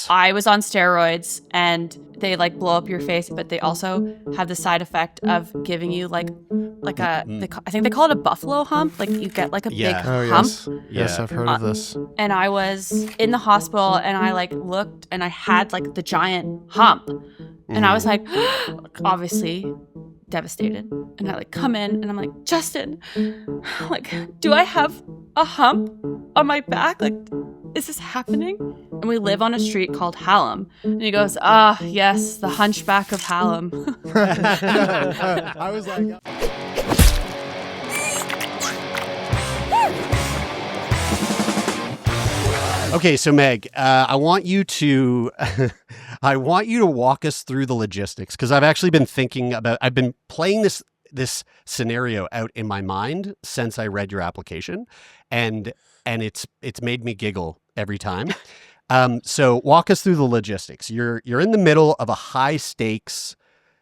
I was on steroids, and they like blow up your face, but they also have the side effect of giving you like a, I think they call it a buffalo hump. Like you get like a big hump. Yes, I've heard of this. And I was in the hospital, and I like looked, and I had like the giant hump, and I was like, obviously devastated. And I like come in, and I'm like, Justin, like, do I have a hump on my back? Like, is this happening? And we live on a street called Hallam. And he goes, yes, the Hunchback of Hallam. I was like... Okay, so Meg, I want you to walk us through the logistics, because I've actually been thinking about, I've been playing this scenario out in my mind since I read your application, and it's made me giggle every time. So walk us through the logistics. You're in the middle of a high stakes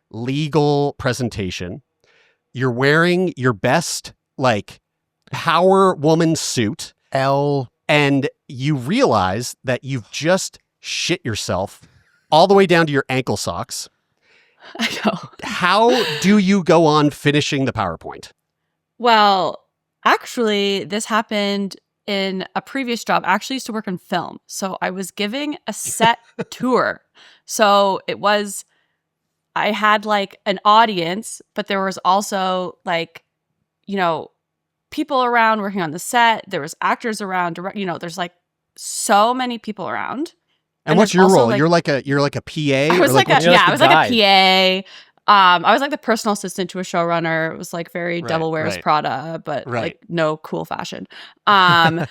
legal presentation. You're wearing your best like power woman suit. And you realize that you've just shit yourself all the way down to your ankle socks. I know. How do you go on finishing the PowerPoint? Well, actually, this happened in a previous job. I actually used to work in film. So I was giving a set tour. So I had like an audience, but there was also like, people around working on the set. There was actors around, there's like so many people around. And what's your role? Like, you're like a PA? I was like a PA. I was like the personal assistant to a showrunner. It was like very Devil Wears Prada, but like no cool fashion. And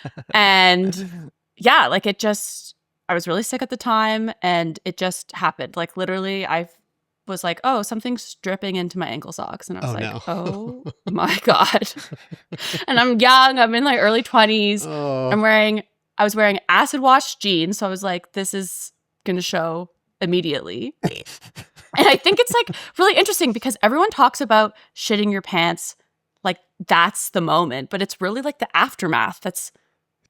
yeah, like I was really sick at the time, and it just happened. Like literally I was like, oh, something's dripping into my ankle socks. And I was oh my God. And I'm young. I'm in like early 20s. I was wearing acid wash jeans. So I was like, this is going to show immediately. And I think it's like really interesting because everyone talks about shitting your pants. Like that's the moment, but it's really like the aftermath. That's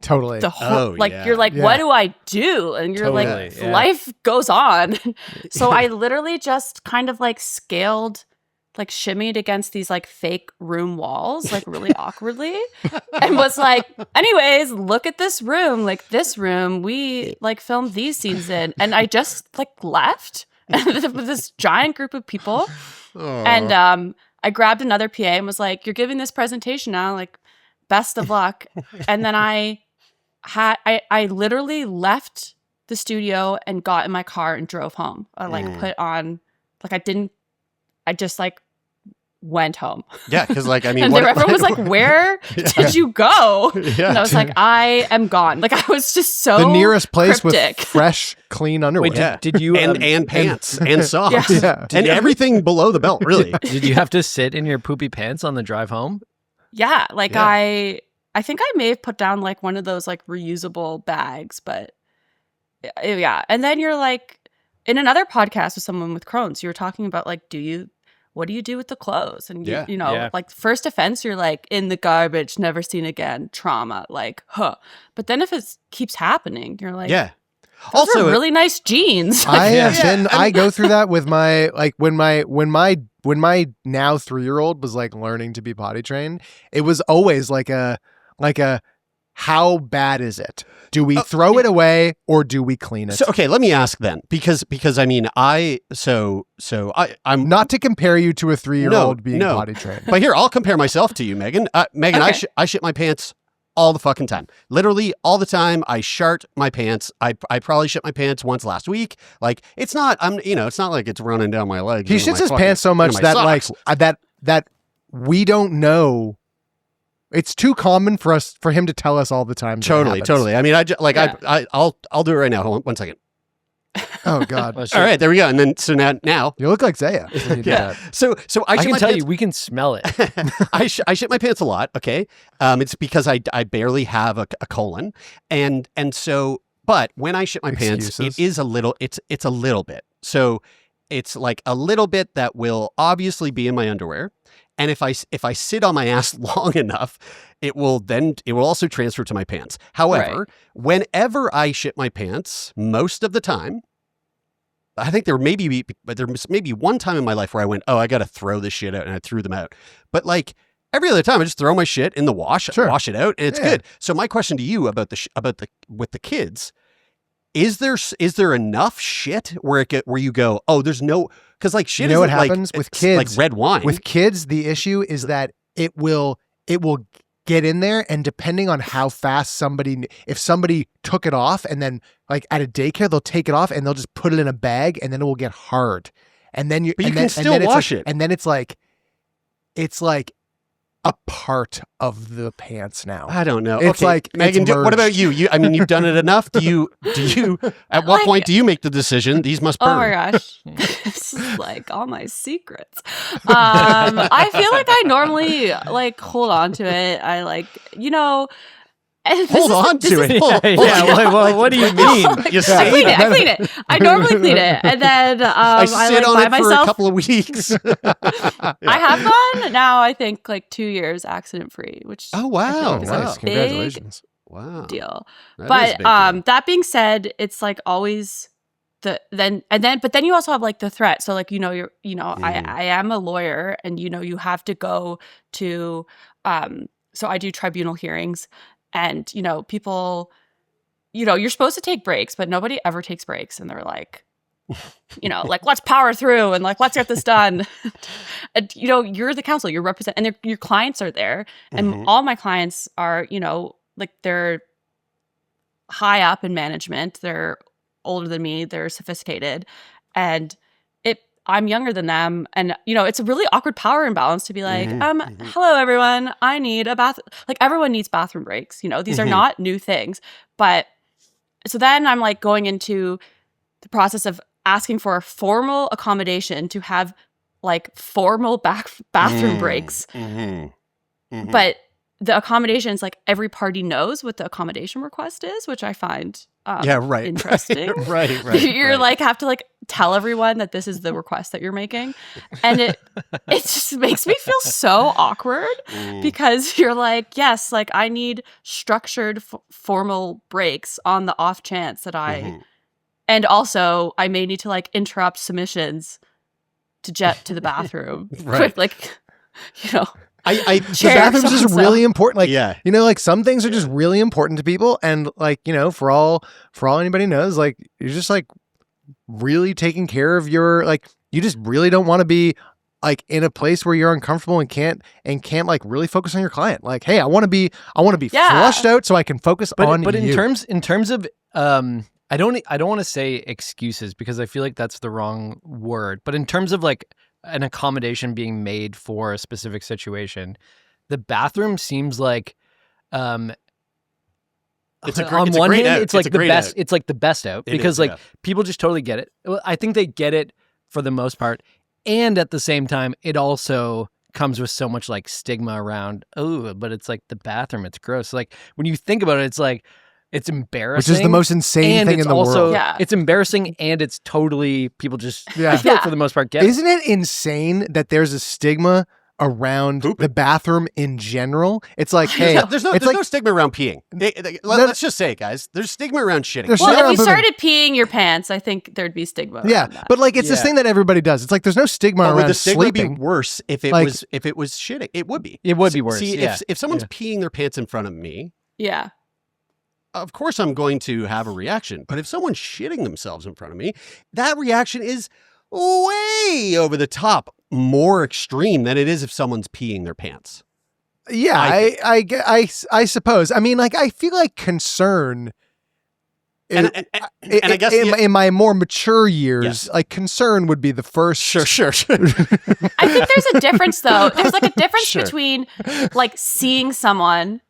totally the whole, you're like, what do I do? And you're life goes on. So I literally just kind of like scaled, like shimmied against these like fake room walls, like really awkwardly, and was like, anyways, look at this room. Like this room, we like filmed these scenes in. And I just like left with this giant group of people. And I grabbed another PA and was like, you're giving this presentation now, like best of luck. And then I literally left the studio and got in my car and drove home. I like put on, like I just like went home. Yeah, because like, I mean, and everyone was like, where did you go? Yeah. And I was like, I am gone. Like I was just so the nearest place cryptic. with fresh, clean underwear. Wait, did you and pants and socks Yeah. and everything below the belt, really? Did you have to sit in your poopy pants on the drive home? Yeah, like I think I may have put down like one of those like reusable bags, but yeah. And then you're like in another podcast with someone with Crohn's, you were talking about like, what do you do with the clothes? And you know, like first offense, you're like in the garbage, never seen again, trauma, like, But then if it keeps happening, you're like, those are really nice jeans. I go through that with my, like when my now 3-year-old was like learning to be potty trained, it was always like a how bad is it? Do we throw it away or do we clean it? So okay, let me ask then, because I mean I'm not to compare you to a 3-year-old being potty trained. But here, I'll compare myself to you, Megan. Megan, okay. I shit my pants all the fucking time. Literally all the time. I shart my pants. I probably shit my pants once last week. Like it's not it's not like it's running down my legs. He shits his pants so much that socks. Like that we don't know. It's too common for him to tell us all the time. Totally. I mean, I'll do it right now. Hold on 1 second. Oh God! All right, there we go. And then so now you look like Zaya. Yeah. So I can tell you, we can smell it. I shit my pants a lot. Okay, it's because I barely have a colon, and so but when I shit my pants, it is a little. It's a little bit. So it's like a little bit that will obviously be in my underwear. And if I sit on my ass long enough, it will also transfer to my pants. However, whenever I shit my pants, most of the time, I think there may be one time in my life where I went, oh, I got to throw this shit out, and I threw them out. But like every other time, I just throw my shit in the wash, wash it out, and it's good. So my question to you about with the kids, is there enough shit where you go, oh, there's no, because like shit, you know what happens with kids, like red wine. With kids, the issue is that it will get in there, and depending on how fast if somebody took it off, and then like at a daycare, they'll take it off and they'll just put it in a bag, and then it will get hard. And then you can still wash it. And then it's like a part of the pants now. I don't know. It's like, Megan, what about you? I mean, you've done it enough. Do you, at what point do you make the decision? These must burn. Oh my gosh. This is like all my secrets. I feel like I normally like hold on to it. I like, hold on to it. What do you mean? I clean it. I normally clean it, and then I sit on it for a couple of weeks. I have gone now. I think like 2 years accident free, which nice. Congratulations. Wow, deal. But that being said, it's like always but then you also have like the threat. So like I am a lawyer, and you have to go to so I do tribunal hearings. And, people, you're supposed to take breaks, but nobody ever takes breaks. And they're like, like, let's power through and like, let's get this done. And, you're the counsel, you're and your clients are there. And all my clients are, like they're high up in management. They're older than me. They're sophisticated. And I'm younger than them. And, it's a really awkward power imbalance to be like, hello, everyone. I need a bath. Like everyone needs bathroom breaks. These are not new things. But so then I'm like going into the process of asking for a formal accommodation to have like formal bathroom breaks. But the accommodations, like every party knows what the accommodation request is, which I find interesting. right. You're like have to like tell everyone that this is the request that you're making, and it just makes me feel so awkward because you're like, yes, like I need structured formal breaks on the off chance that and also I may need to like interrupt submissions to jet to the bathroom, right? Like, the bathroom's just really important. Like, like some things are just really important to people. And like, for all anybody knows, like you're just like really taking care of your, like, you just really don't want to be like in a place where you're uncomfortable and can't like really focus on your client. Like, hey, I want to be flushed out so I can focus on but you. in terms of, I don't want to say excuses because I feel like that's the wrong word, but in terms of like an accommodation being made for a specific situation, the bathroom seems like on one hand it's like the best. It's like the best out because like people just totally get it. I think they get it for the most part, and at the same time, it also comes with so much like stigma around. Oh, but it's like the bathroom. It's gross. Like when you think about it, it's like. It's embarrassing. Which is the most insane thing in the world. It's embarrassing, and it's totally, people just, I feel like for the most part, get it. Isn't it insane that there's a stigma around the bathroom in general? It's like, hey, there's no stigma around peeing. Let's just say it, guys. There's stigma around shitting. Well, if you started peeing your pants, I think there'd be stigma around that. But like it's this thing that everybody does. It's like there's no stigma around the stigma sleeping. Would be worse if it was shitting. It would be. It would be worse. See, if someone's peeing their pants in front of me, of course I'm going to have a reaction. But if someone's shitting themselves in front of me, that reaction is way over the top, more extreme than it is if someone's peeing their pants. Yeah, I suppose. I mean, like, I feel like concern. And I guess in my more mature years, like concern would be the first. Sure. I think there's a difference, though. There's like a difference between like seeing someone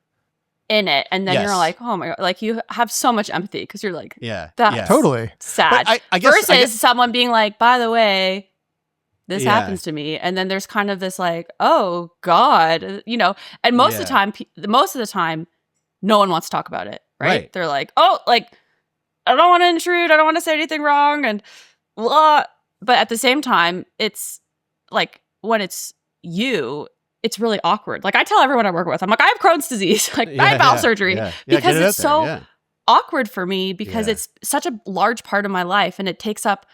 in it, and then you're like, oh my god, like you have so much empathy because you're like, that's totally sad. I guess someone being like, by the way, this happens to me, and then there's kind of this like, oh god, and most of the time, no one wants to talk about it, right? They're like, oh, like I don't want to intrude, I don't want to say anything wrong, and blah. But at the same time, it's like when it's you, it's really awkward. Like I tell everyone I work with, I'm like, I have Crohn's disease. Like I have bowel surgery because it's so awkward for me because it's such a large part of my life and it takes up,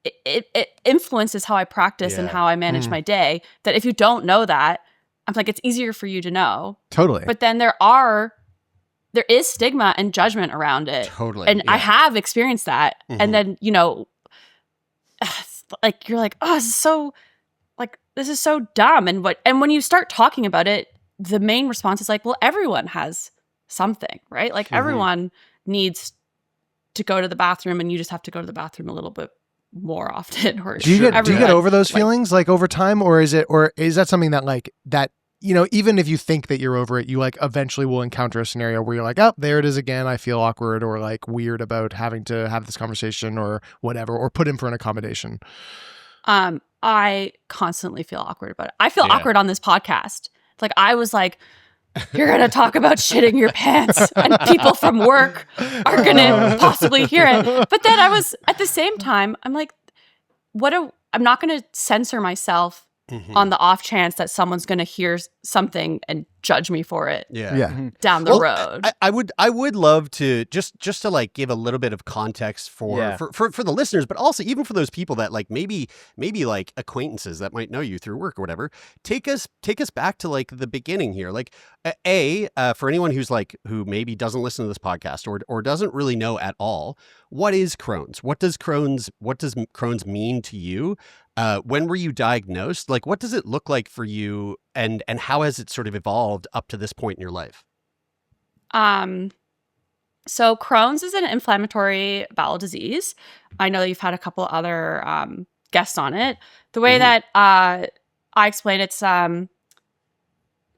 it influences how I practice and how I manage my day, that if you don't know that, I'm like, it's easier for you to know. Totally. But then there is stigma and judgment around it. Totally. And I have experienced that. And then, you know, like you're like, oh, this is so dumb. And when you start talking about it, the main response is like, well, everyone has something, right? Like everyone needs to go to the bathroom and you just have to go to the bathroom a little bit more often. Or do you get over those feelings like over time, or is that something that like that, you know, even if you think that you're over it, you like eventually will encounter a scenario where you're like, oh, there it is again. I feel awkward or like weird about having to have this conversation or whatever, or put in for an accommodation. I constantly feel awkward about it. I feel awkward on this podcast. Like I was like, you're going to talk about shitting your pants and people from work are going to possibly hear it. But then I was at the same time, I'm like, I'm not going to censor myself on the off chance that someone's going to hear something and judge me for it down the road. I would love to just to like give a little bit of context for the listeners, but also even for those people that like maybe like acquaintances that might know you through work or whatever. Take us back to like the beginning here. Like for anyone who maybe doesn't listen to this podcast or doesn't really know at all, what is Crohn's? What does Crohn's mean to you? When were you diagnosed? Like, what does it look like for you, and how has it sort of evolved up to this point in your life? So Crohn's is an inflammatory bowel disease. I know that you've had a couple other guests on it. The way that I explain it's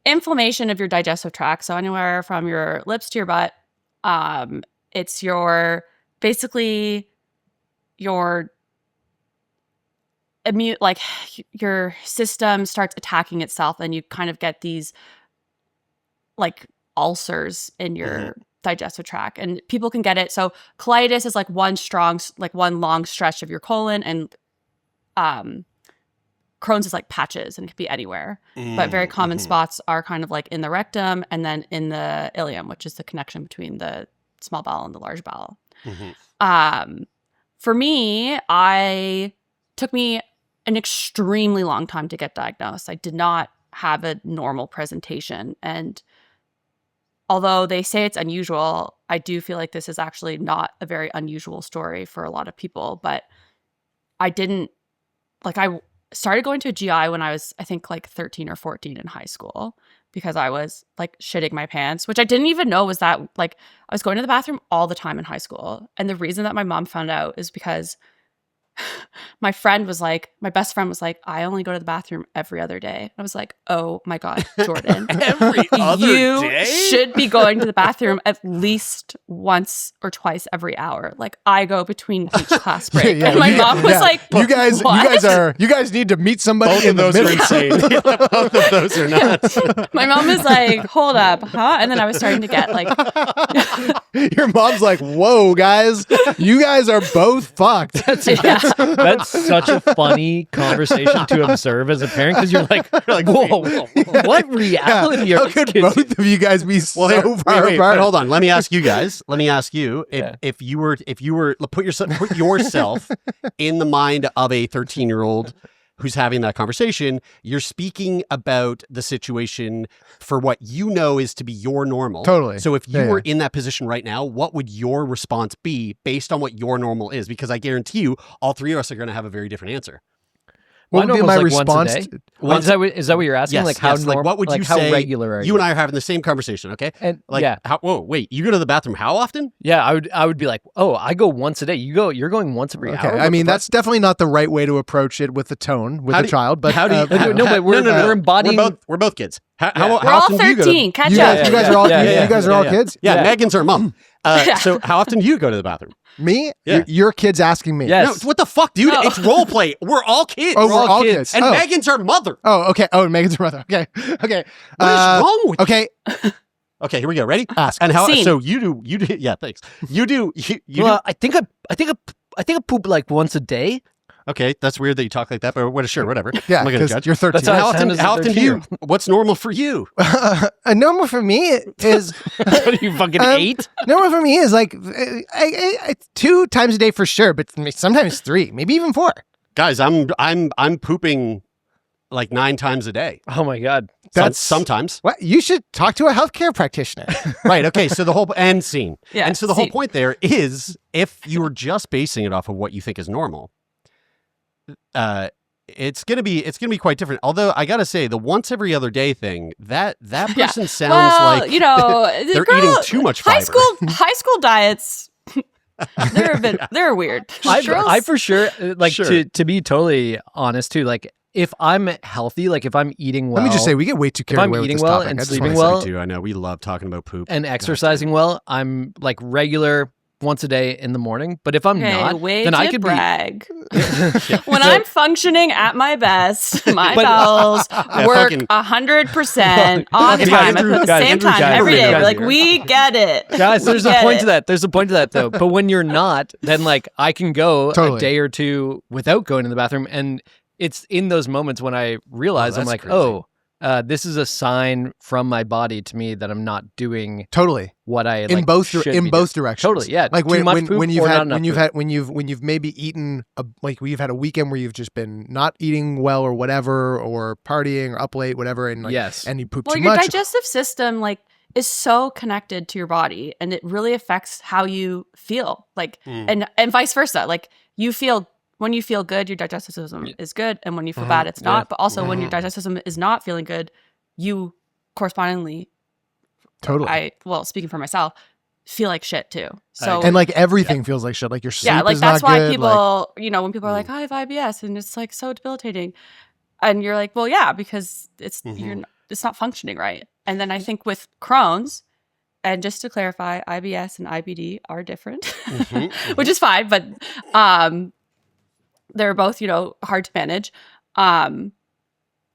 inflammation of your digestive tract. So anywhere from your lips to your butt. It's basically your immune, like your system starts attacking itself and you kind of get these like ulcers in your digestive tract, and people can get it. So colitis is like one long stretch of your colon, and Crohn's is like patches and it could be anywhere. But very common spots are kind of like in the rectum and then in the ileum, which is the connection between the small bowel and the large bowel. For me, took me an extremely long time to get diagnosed. I did not have a normal presentation. And although they say it's unusual, I do feel like this is actually not a very unusual story for a lot of people. But I started going to a GI when I was, I think, like 13 or 14 in high school, because I was like shitting my pants, which I didn't even know was that, like, I was going to the bathroom all the time in high school. And the reason that my mom found out is because my best friend was like, I only go to the bathroom every other day. I was like, oh my God, Jordan. Every other day? You should be going to the bathroom at least once or twice every hour. Like I go between each class break. And my mom was like, you guys need to meet somebody. Both in of those are insane. Both of those are nuts. My mom was like, hold up, huh? And then I was starting to get like your mom's like, whoa, guys, you guys are both fucked. That's such a funny conversation to observe as a parent, because you're like, whoa, what reality are how could kids? Both of you guys be so far apart? But hold on, let me ask you guys. Let me ask you if you were put yourself in the mind of a 13-year-old who's having that conversation. You're speaking about the situation for what you know is to be your normal. Totally. So if you were in that position right now, what would your response be based on what your normal is? Because I guarantee you, all three of us are going to have a very different answer. What would be my response? Is that what you're asking? Yes, like how like what would you say? How regular are you? You and I are having the same conversation, okay? And like, whoa, wait, you go to the bathroom how often? Yeah, I would be like, oh, I go once a day. You're going once every hour. I mean, that's definitely not the right way to approach it with the tone with a child. But how do you? But we're embodying. We're both kids. How we're all 13. Catch up. You guys are all kids. Yeah, Megan's our mom. So how often do you go to the bathroom? Me? Yeah. Your kid's asking me. Yes. No, what the fuck, dude? It's role play. We're all kids. Oh, we're all kids. And Megan's our mother. Oh, okay. Oh, Megan's our mother. Okay. What is wrong with you? Okay, here we go. Ready? Ask. And how? Scene. So you do. Yeah, thanks. You do. I think I poop like once a day. Okay, that's weird that you talk like that, but whatever. Yeah, I'm not going to judge. You're 13. How often do you? What's normal for you? Normal for me is. What are you fucking 8? Normal for me is like 2 times a day for sure, but sometimes 3, maybe even 4. Guys, I'm pooping like 9 times a day. Oh my God. That's sometimes. What you should talk to a healthcare practitioner. Right. Okay. So the whole end scene. Yeah. And so the whole point there is, if you were just basing it off of what you think is normal, it's gonna be quite different. Although I gotta say, the once every other day thing, that person sounds like they're eating too much fiber. High school diets. They're weird. I for sure to be totally honest too, like if I'm healthy, like if I'm eating well. Let me just say, we get way too carried away with this topic. And sleeping well, I know we love talking about poop and exercising well. I'm like regular once a day in the morning. But if I'm not, then I could brag. When I'm functioning at my best, my bowels work 100% on time at the same time every day. We're like, we get it, guys. There's a point to that. There's a point to that though. But when you're not, then like I can go a day or 2 without going to the bathroom, and it's in those moments when I realize I'm like, crazy. This is a sign from my body to me that I'm not doing what I like, in both directions. Totally, yeah. Like when you've maybe eaten like you've had a weekend where you've just been not eating well or whatever, or partying or up late, whatever, and and you poop too much. Well, your digestive system is so connected to your body, and it really affects how you feel. And vice versa. Like when you feel good, your digestive system is good. And when you feel bad, it's not. But also when your digestive system is not feeling good, you correspondingly, speaking for myself, feel like shit too. So and like everything feels like shit. Like your sleep is that's not why good. People, when people are like, I have IBS, and it's like so debilitating. And you're like, well, yeah, because it's not functioning right. And then I think with Crohn's, and just to clarify, IBS and IBD are different, which is fine. But they're both, hard to manage.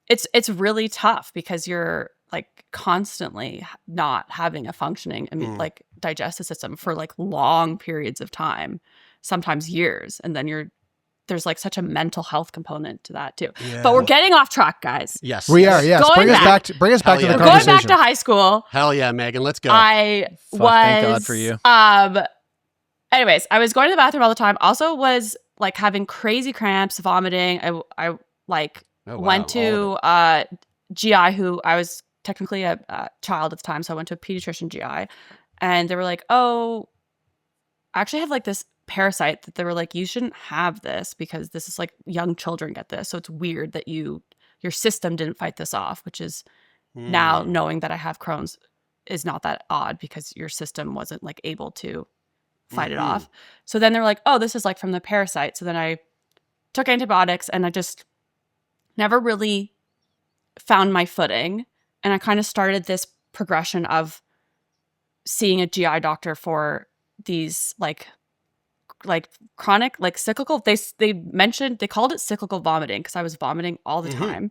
It's really tough because you're like constantly not having a functioning, like digestive system for like long periods of time, sometimes years, and then there's like such a mental health component to that too. Yeah. But we're getting off track, guys. Yes, we are. Yes, bring us back to the conversation. Going back to high school. Hell yeah, Megan, let's go. Thank God for you. Anyways, I was going to the bathroom all the time. Also was like having crazy cramps, vomiting. I went to GI, who I was technically a child at the time, so I went to a pediatrician GI, and they were like, "Oh, I actually have like this parasite that they were like, you shouldn't have this because this is like young children get this, so it's weird that your system didn't fight this off." Which is now knowing that I have Crohn's is not that odd because your system wasn't like able to fight it off. So then they're like, oh, this is like from the parasite. So then I took antibiotics, and I just never really found my footing. And I kind of started this progression of seeing a GI doctor for these like chronic, like cyclical. They called it cyclical vomiting because I was vomiting all the time.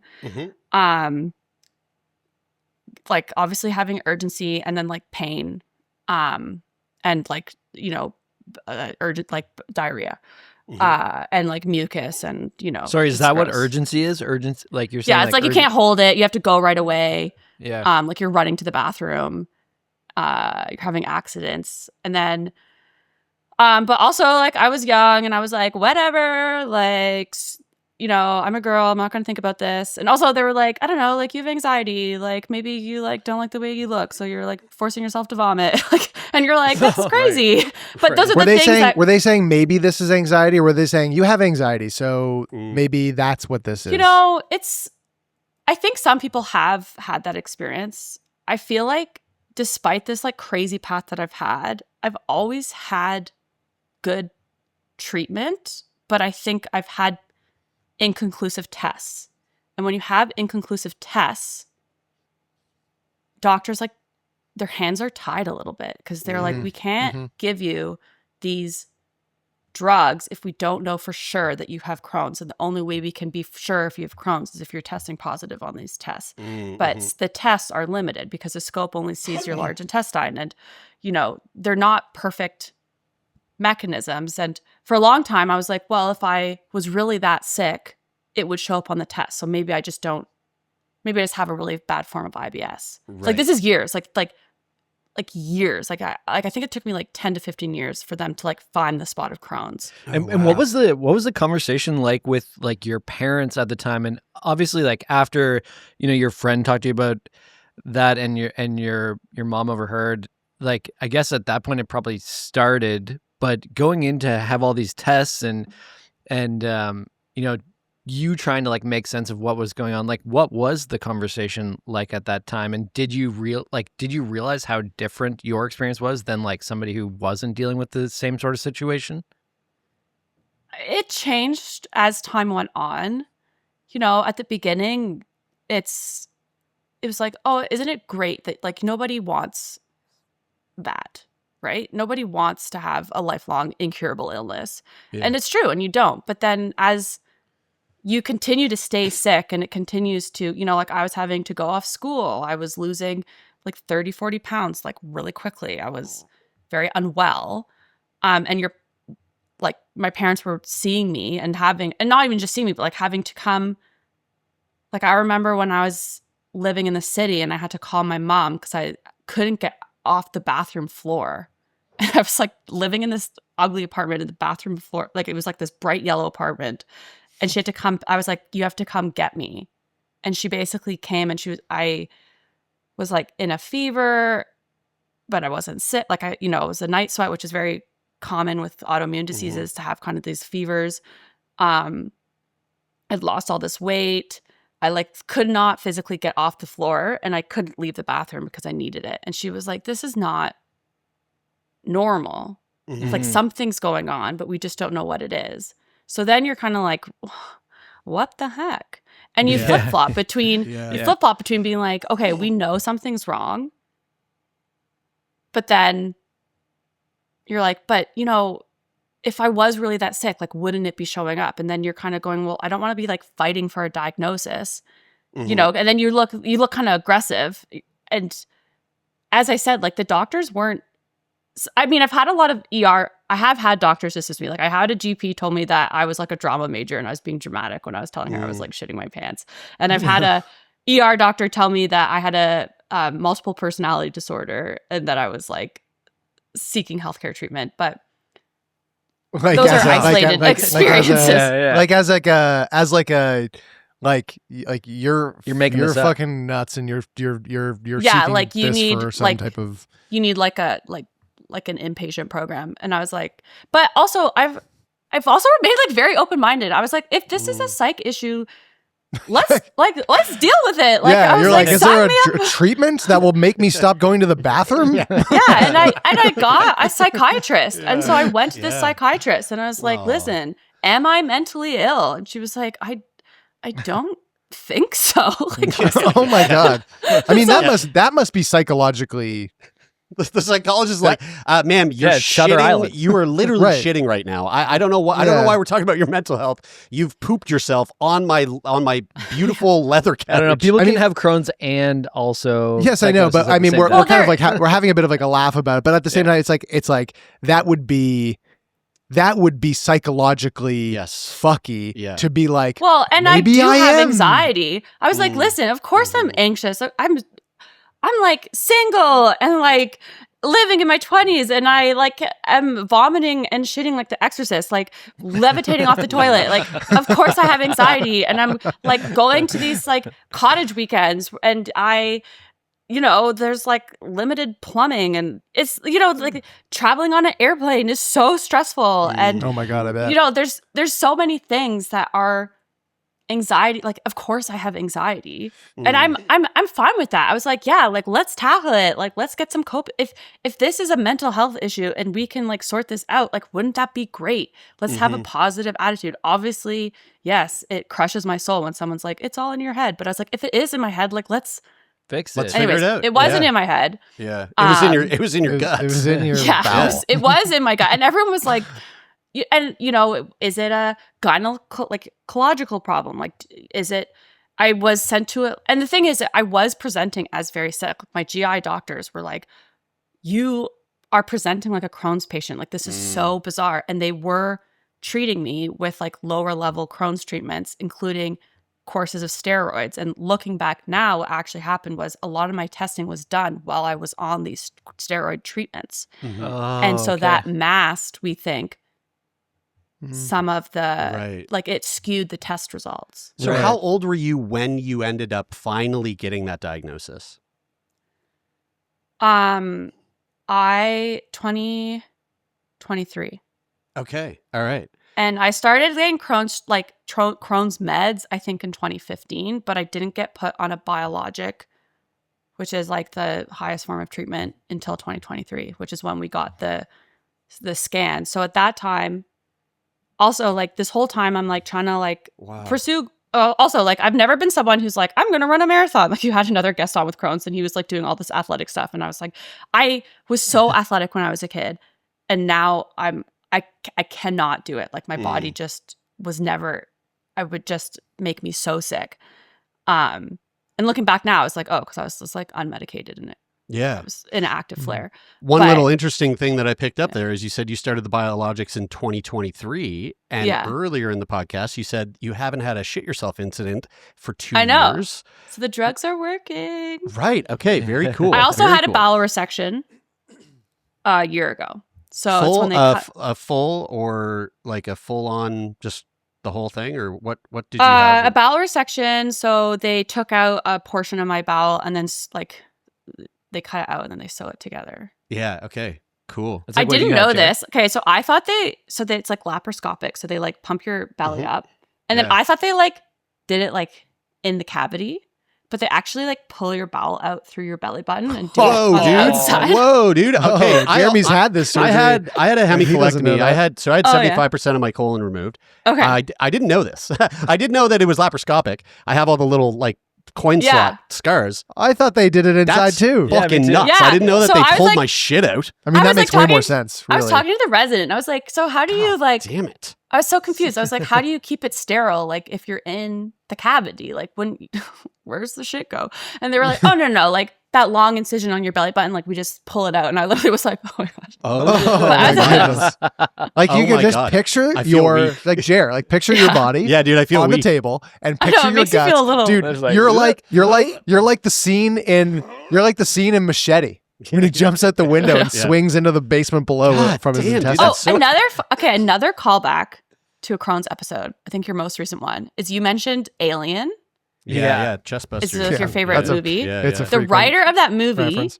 Like obviously having urgency, and then like pain, and like urgent like diarrhea, and like mucus, and Sorry, is that gross. What urgency is? Urgency, like you're saying? Yeah, it's like you can't hold it. You have to go right away. Yeah. Like you're running to the bathroom. You're having accidents, and then, but also like I was young, and I was like, whatever, like. I'm a girl. I'm not going to think about this. And also they were like, I don't know, like you have anxiety. Like maybe you like don't like the way you look. So you're like forcing yourself to vomit. And you're like, that's crazy. But those are the things were they saying maybe this is anxiety, or were they saying you have anxiety? So maybe that's what this is. I think some people have had that experience. I feel like despite this like crazy path that I've had, I've always had good treatment, but I think I've had inconclusive tests. And when you have inconclusive tests, doctors, like, their hands are tied a little bit because they're like, we can't give you these drugs if we don't know for sure that you have Crohn's. And the only way we can be sure if you have Crohn's is if you're testing positive on these tests. But the tests are limited because the scope only sees your large intestine. And, they're not perfect mechanisms. And for a long time, I was like, well, if I was really that sick, it would show up on the test. So maybe I just have a really bad form of IBS. Right. Like this is years, like years. Like I think it took me like 10 to 15 years for them to like find the spot of Crohn's. And what was the conversation like with like your parents at the time? And obviously like after, your friend talked to you about that and your mom overheard, like I guess at that point it probably started, but going in to have all these tests and you trying to like make sense of what was going on, like what was the conversation like at that time? And did you realize how different your experience was than like somebody who wasn't dealing with the same sort of situation? It changed as time went on. At the beginning, it was like, oh, isn't it great that like nobody wants that, right? Nobody wants to have a lifelong incurable illness. Yeah. And it's true, and you don't. But then as you continue to stay sick and it continues to, like I was having to go off school. I was losing like 30, 40 pounds, like really quickly. I was very unwell. And you're like, my parents were seeing me and not even just seeing me, but like having to come. Like I remember when I was living in the city and I had to call my mom because I couldn't get off the bathroom floor. And I was like living in this ugly apartment in the bathroom floor. Like it was like this bright yellow apartment. And she had to come. I was like, you have to come get me. And she basically came and I was like in a fever, but I wasn't sick. Like it was a night sweat, which is very common with autoimmune diseases to have kind of these fevers. I'd lost all this weight. I like could not physically get off the floor and I couldn't leave the bathroom because I needed it. And she was like, this is not normal. It's like something's going on, but we just don't know what it is. So then you're kind of like, what the heck? And you flip-flop between being like, okay, we know something's wrong. But then you're like, but if I was really that sick, like wouldn't it be showing up? And then you're kind of going, well, I don't want to be like fighting for a diagnosis. And then you look kind of aggressive. And as I said, like the doctors weren't, I mean, I've had a lot of I have had doctors assist me. Like I had a GP told me that I was like a drama major and I was being dramatic when I was telling her I was like shitting my pants. And I've had a ER doctor tell me that I had a multiple personality disorder and that I was like seeking healthcare treatment. But like those are isolated experiences. You're making you're this fucking nuts and you're yeah, seeking like you this need for some like type of you need like an inpatient program. And I was like, but also I've also remained like very open-minded. I was like, if this is a psych issue, let's deal with it. Like I was you're like, is there a treatment that will make me stop going to the bathroom? And I got a psychiatrist. And so I went to this psychiatrist and I was like, listen, am I mentally ill? And she was like, I don't think so. Like, oh my God. I mean, that must be psychologically. The psychologist is like, ma'am, you're shitting. You are literally shitting right now. I don't know why. I don't know why we're talking about your mental health. You've pooped yourself on my beautiful leather couch. I don't know. People can have Crohn's and also. Yes, I know, but I mean, we're kind of like we're having a bit of like a laugh about it, but at the same time, it's like that would be psychologically fucky to be like. Well, and I do have anxiety. I was like, listen, of course I'm anxious. I'm like single and like living in my 20s and I like am vomiting and shitting like The Exorcist, like levitating off the toilet. Like, of course I have anxiety and I'm like going to these like cottage weekends and there's like limited plumbing and it's, like traveling on an airplane is so stressful. And oh my God, I bet. There's so many things that are anxiety. Like, of course I have anxiety and I'm fine with that. I was like, yeah, like let's tackle it. Like, let's get some cope. If this is a mental health issue and we can like sort this out, like, wouldn't that be great? Let's have a positive attitude. Obviously, yes, it crushes my soul when someone's like, it's all in your head. But I was like, if it is in my head, like, let's fix it. Let's figure it out. It wasn't in my head. Yeah. It was in your gut. It was in your bowel. It was in my gut. And everyone was like, and is it a gynecological problem? Like, is it? I was sent to it, and the thing is, I was presenting as very sick. My GI doctors were like, "You are presenting like a Crohn's patient. Like, this is so bizarre. And they were treating me with like lower level Crohn's treatments, including courses of steroids. And looking back now, what actually happened was a lot of my testing was done while I was on these steroid treatments. And so that masked, we think, some of the, like, it skewed the test results. So how old were you when you ended up finally getting that diagnosis? 23. Okay. All right. And I started getting Crohn's meds, I think, in 2015, but I didn't get put on a biologic, which is like the highest form of treatment, until 2023, which is when we got the scan. So at that time, also, like, this whole time, I'm like trying to like pursue. Also, like, I've never been someone who's like, I'm going to run a marathon. Like, you had another guest on with Crohn's, and he was like doing all this athletic stuff. And I was like, I was so athletic when I was a kid. And now I cannot do it. Like, my body just was never, I would just make me so sick. And looking back now, it's like, oh, because I was just like unmedicated and it was an active flare. One little interesting thing that I picked up there is you said you started the biologics in 2023. And earlier in the podcast, you said you haven't had a shit yourself incident for 2 years. So the drugs are working. Right. Okay. Very cool. I also had a bowel resection a year ago. So full, it's when they a full or like a full on, just the whole thing, or what did you have? A bowel resection. So they took out a portion of my bowel and then like they cut it out and then they sew it together. Yeah. Okay. Cool. Like, I didn't know this. Okay. So I thought it's like laparoscopic. So they like pump your belly up. And then I thought they like did it like in the cavity. But they actually like pull your bowel out through your belly button and do it on the outside. Whoa, dude. Okay. Jeremy's had this surgery. I had a hemicolectomy. I had 75% of my colon removed. Okay. I didn't know this. I didn't know that it was laparoscopic. I have all the little like coin slot scars. I thought they did it inside too. Fucking nuts. Yeah. I didn't know that they pulled my shit out. I mean, that makes way more sense. Really. I was talking to the resident. And I was like, so how do you like... Damn it. I was so confused. I was like, how do you keep it sterile? Like, if you're in the cavity, like, where's the shit go? And they were like, oh, no, like that long incision on your belly button, like, we just pull it out. And I literally was like, oh my gosh. My goodness. Like, you can just picture your, like, Jer, like, picture your body. Yeah, dude, I feel on weak. the table and picture your guts. You feel a little, dude, you're like the scene in Machete. When he jumps out the window and swings into the basement below from his intestines. Another callback to a Crohn's episode. I think your most recent one is you mentioned Alien. Yeah. Chestbusters. Is this your favorite movie? It's the writer of that movie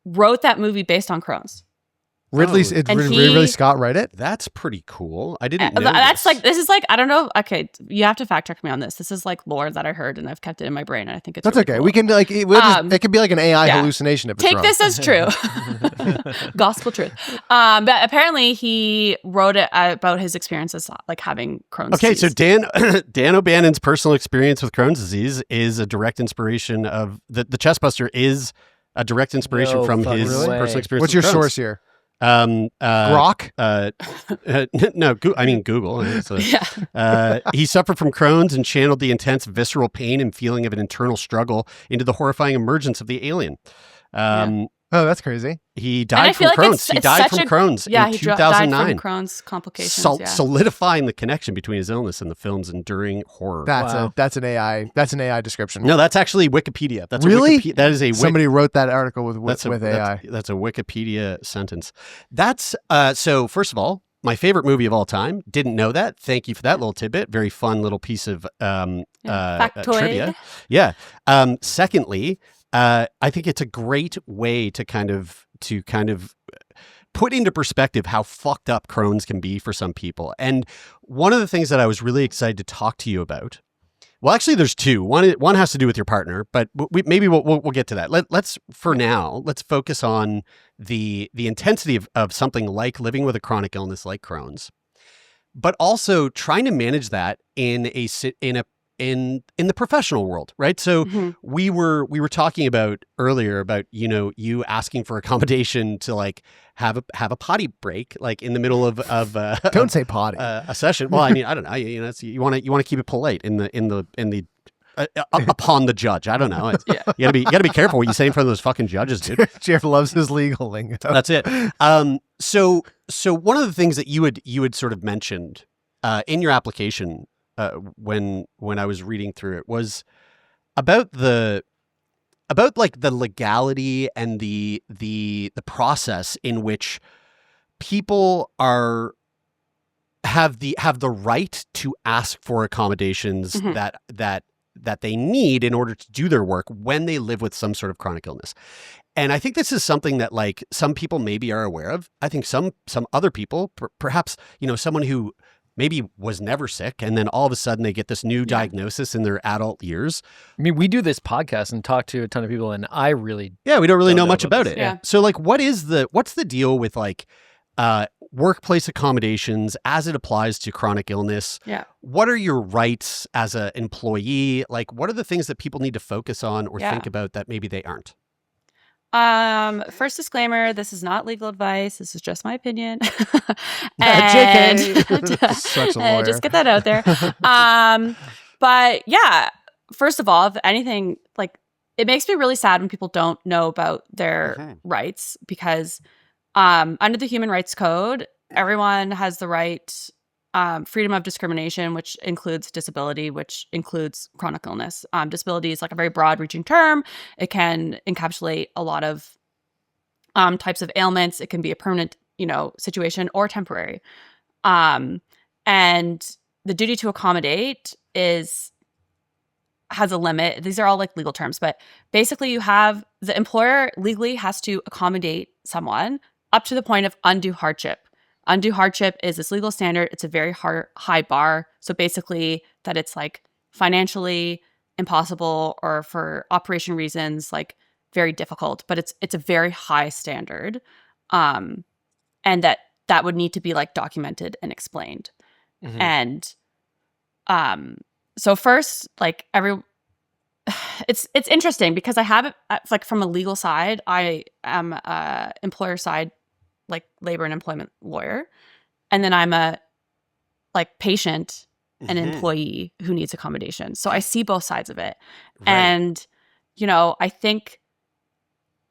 wrote that movie based on Crohn's. Ridley Scott write it? That's pretty cool. I didn't know that's this. like, this is like, I don't know. Okay, you have to fact check me on this. This is like lore that I heard and I've kept it in my brain. And I think it's that's really okay. Cool. We can like it could be like an AI hallucination if it's Take wrong. this as true. Gospel truth. But apparently he wrote it about his experiences like having Crohn's disease. So Dan O'Bannon's personal experience with Crohn's disease is a direct inspiration of the Chestbuster is a direct inspiration from his personal experience. What's your with Crohn's. source here? Grok? No, I mean Google. He suffered from Crohn's and channeled the intense visceral pain and feeling of an internal struggle into the horrifying emergence of the alien. Oh, that's crazy. He died from Crohn's. He died from Crohn's in 2009. Died from Crohn's complications. Solidifying the connection between his illness and the film's enduring horror. That's an AI description. No, that's actually Wikipedia. That's really? That is somebody wrote that article with AI. That's a Wikipedia sentence. That's so. First of all, my favorite movie of all time. Didn't know that. Thank you for that little tidbit. Very fun little piece of trivia. Yeah. Secondly, I think it's a great way to kind of put into perspective how fucked up Crohn's can be for some people. And one of the things that I was really excited to talk to you about, well, actually, there's two. One has to do with your partner, but maybe we'll get to that. Let's focus on the intensity of something like living with a chronic illness like Crohn's, but also trying to manage that in the professional world, right? So we were talking about earlier about, you asking for accommodation to like have a potty break, like in the middle of don't say potty a session. Well, I mean, I don't know, you want to keep it polite in the upon the judge. I don't know. You gotta be careful what you say in front of those fucking judges, dude. Jeff loves his legal lingo. That's it. So one of the things that you had sort of mentioned in your application when I was reading through it was about like the legality and the process in which people have the right to ask for accommodations that they need in order to do their work when they live with some sort of chronic illness. And I think this is something that like some people maybe are aware of. I think some other people, perhaps, someone who maybe was never sick and then all of a sudden they get this new diagnosis in their adult years. I mean, we do this podcast and talk to a ton of people and I really we don't really know much about it. Yeah. So like what's the deal with like workplace accommodations as it applies to chronic illness? Yeah. What are your rights as an employee? Like, what are the things that people need to focus on or think about that maybe they aren't? First disclaimer, this is not legal advice. This is just my opinion. JK. Such a lawyer. Just get that out there. But yeah, first of all, if anything, like it makes me really sad when people don't know about their rights because under the Human Rights Code, everyone has the right freedom of discrimination, which includes disability, which includes chronic illness. Disability is like a very broad-reaching term. It can encapsulate a lot of types of ailments. It can be a permanent, situation or temporary. And the duty to accommodate has a limit. These are all like legal terms, but basically you have the employer legally has to accommodate someone up to the point of undue hardship. Undue hardship is this legal standard. It's a very high bar. So basically that it's like financially impossible or for operation reasons, like very difficult, but it's a very high standard. And that would need to be like documented and explained. And so first, like it's interesting because I have it like from a legal side. I am a employer side, like labor and employment lawyer. And then I'm a like patient and employee who needs accommodation. So I see both sides of it. Right. And, I think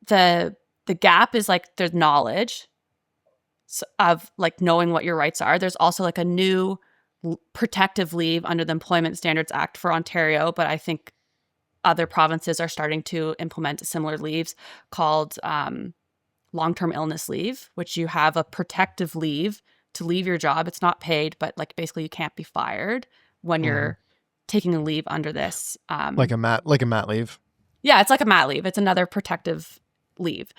the gap is like there's knowledge of like knowing what your rights are. There's also like a new protective leave under the Employment Standards Act for Ontario, but I think other provinces are starting to implement similar leaves called long-term illness leave, which you have a protective leave to leave your job. It's not paid, but like basically you can't be fired when you're taking a leave under this. Like a mat leave. Yeah, it's like a mat leave. It's another protective leave.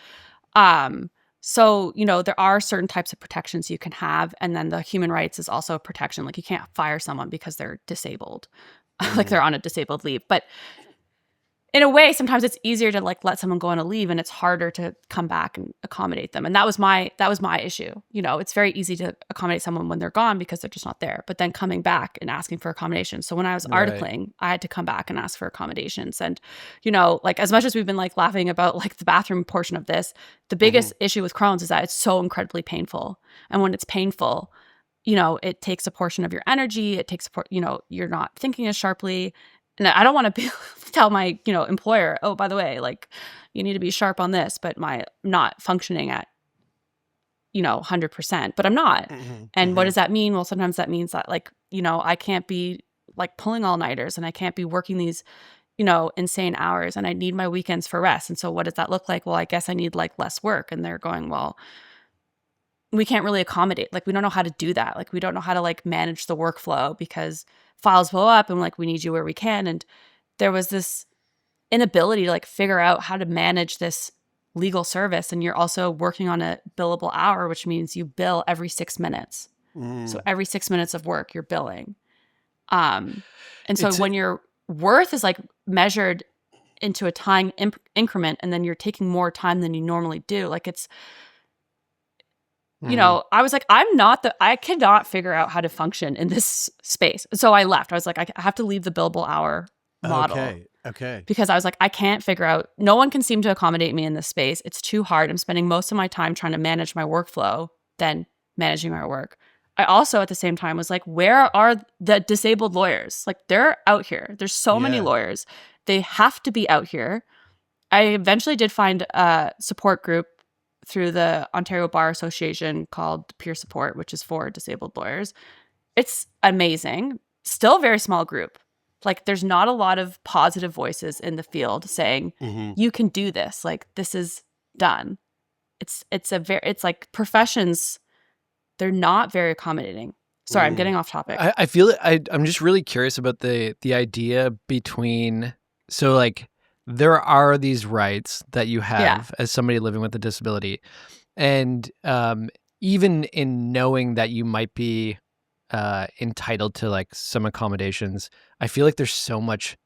So, there are certain types of protections you can have. And then the human rights is also a protection. Like you can't fire someone because they're disabled, like they're on a disabled leave. But in a way, sometimes it's easier to like let someone go on a leave and it's harder to come back and accommodate them. And that was my issue. It's very easy to accommodate someone when they're gone because they're just not there, but then coming back and asking for accommodations. So when I was articling, I had to come back and ask for accommodations. And, like as much as we've been like laughing about like the bathroom portion of this, the biggest issue with Crohn's is that it's so incredibly painful. And when it's painful, it takes a portion of your energy. It takes, you're not thinking as sharply. And I don't want to tell my, employer, oh, by the way, like you need to be sharp on this, but my not functioning at, 100%, but I'm not. And what does that mean? Well, sometimes that means that like, I can't be like pulling all-nighters and I can't be working these, insane hours and I need my weekends for rest. And so what does that look like? Well, I guess I need like less work. And they're going, well, we can't really accommodate. Like, we don't know how to do that. Like, we don't know how to like manage the workflow because files blow up and like, we need you where we can. And there was this inability to like figure out how to manage this legal service. And you're also working on a billable hour, which means you bill every 6 minutes. So every 6 minutes of work, you're billing. And so when your worth is like measured into a time increment and then you're taking more time than you normally do, like it's, I was like, I cannot figure out how to function in this space. So I left. I was like, I have to leave the billable hour model. Okay. Because I was like, I can't figure out, no one can seem to accommodate me in this space. It's too hard. I'm spending most of my time trying to manage my workflow than managing my work. I also at the same time was like, where are the disabled lawyers? Like, they're out here. There's so many lawyers. They have to be out here. I eventually did find a support group through the Ontario Bar Association called Peer Support, which is for disabled lawyers. It's amazing. Still a very small group. Like, there's not a lot of positive voices in the field saying, you can do this. Like, this is done. It's like professions, they're not very accommodating. Sorry, I'm getting off topic. I feel it. I'm just really curious about the idea between, so like, there are these rights that you have as somebody living with a disability. And even in knowing that you might be entitled to like some accommodations, I feel like there's so much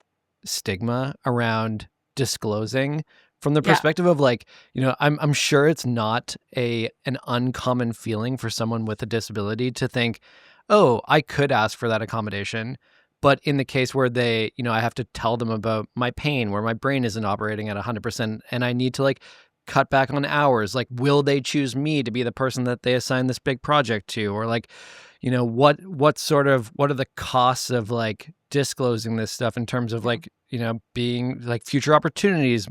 stigma around disclosing from the perspective of like, you know, I'm sure it's not an uncommon feeling for someone with a disability to think, oh, I could ask for that accommodation. But in the case where they, you know, I have to tell them about my pain, where my brain isn't operating at 100% and I need to like cut back on hours, like, will they choose me to be the person that they assign this big project to? Or like, you know, what are the costs of like disclosing this stuff in terms of like, you know, being like future opportunities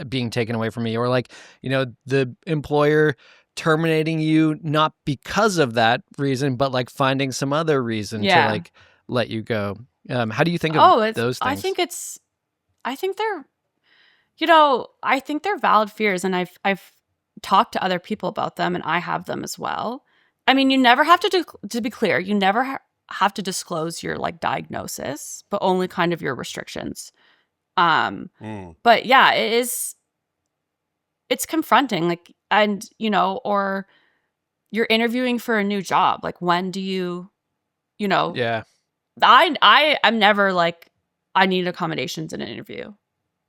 being taken away from me, or like, you know, the employer terminating you not because of that reason, but like finding some other reason to like let you go. How do you think of those things? I think they're, you know, I think they're valid fears, and I've talked to other people about them, and I have them as well. I mean, you never have to be clear, you never have to disclose your like diagnosis, but only kind of your restrictions. But yeah, it's confronting, like, and you know, or you're interviewing for a new job. Like, when do you know? Yeah. I'm never like, I need accommodations in an interview.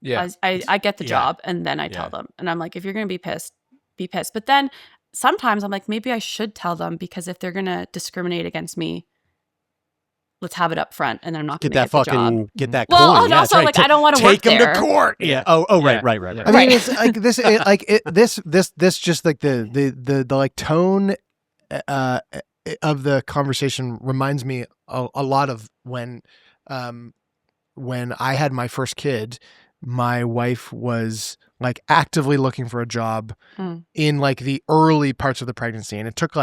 Yeah. I get the job, and then I tell them, and I'm like, if you're going to be pissed, be pissed. But then sometimes I'm like, maybe I should tell them, because if they're going to discriminate against me, let's have it up front, and I'm not going to get the job. Get that well, coin. and also, like, I don't want to work there. Take them to court. Yeah. Right. I mean, it's like this, this just like the like tone of the conversation reminds me a lot of when I had my first kid. My wife was like actively looking for a job in like the early parts of the pregnancy, and it took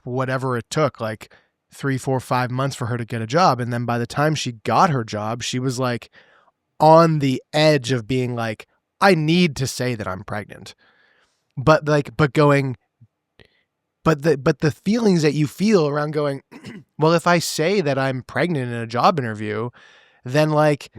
whatever it took, like 3, 4, 5 months for her to get a job. And then by the time she got her job, she was like on the edge of being like, I need to say that I'm pregnant. But the feelings that you feel around going, well, if I say that I'm pregnant in a job interview, then like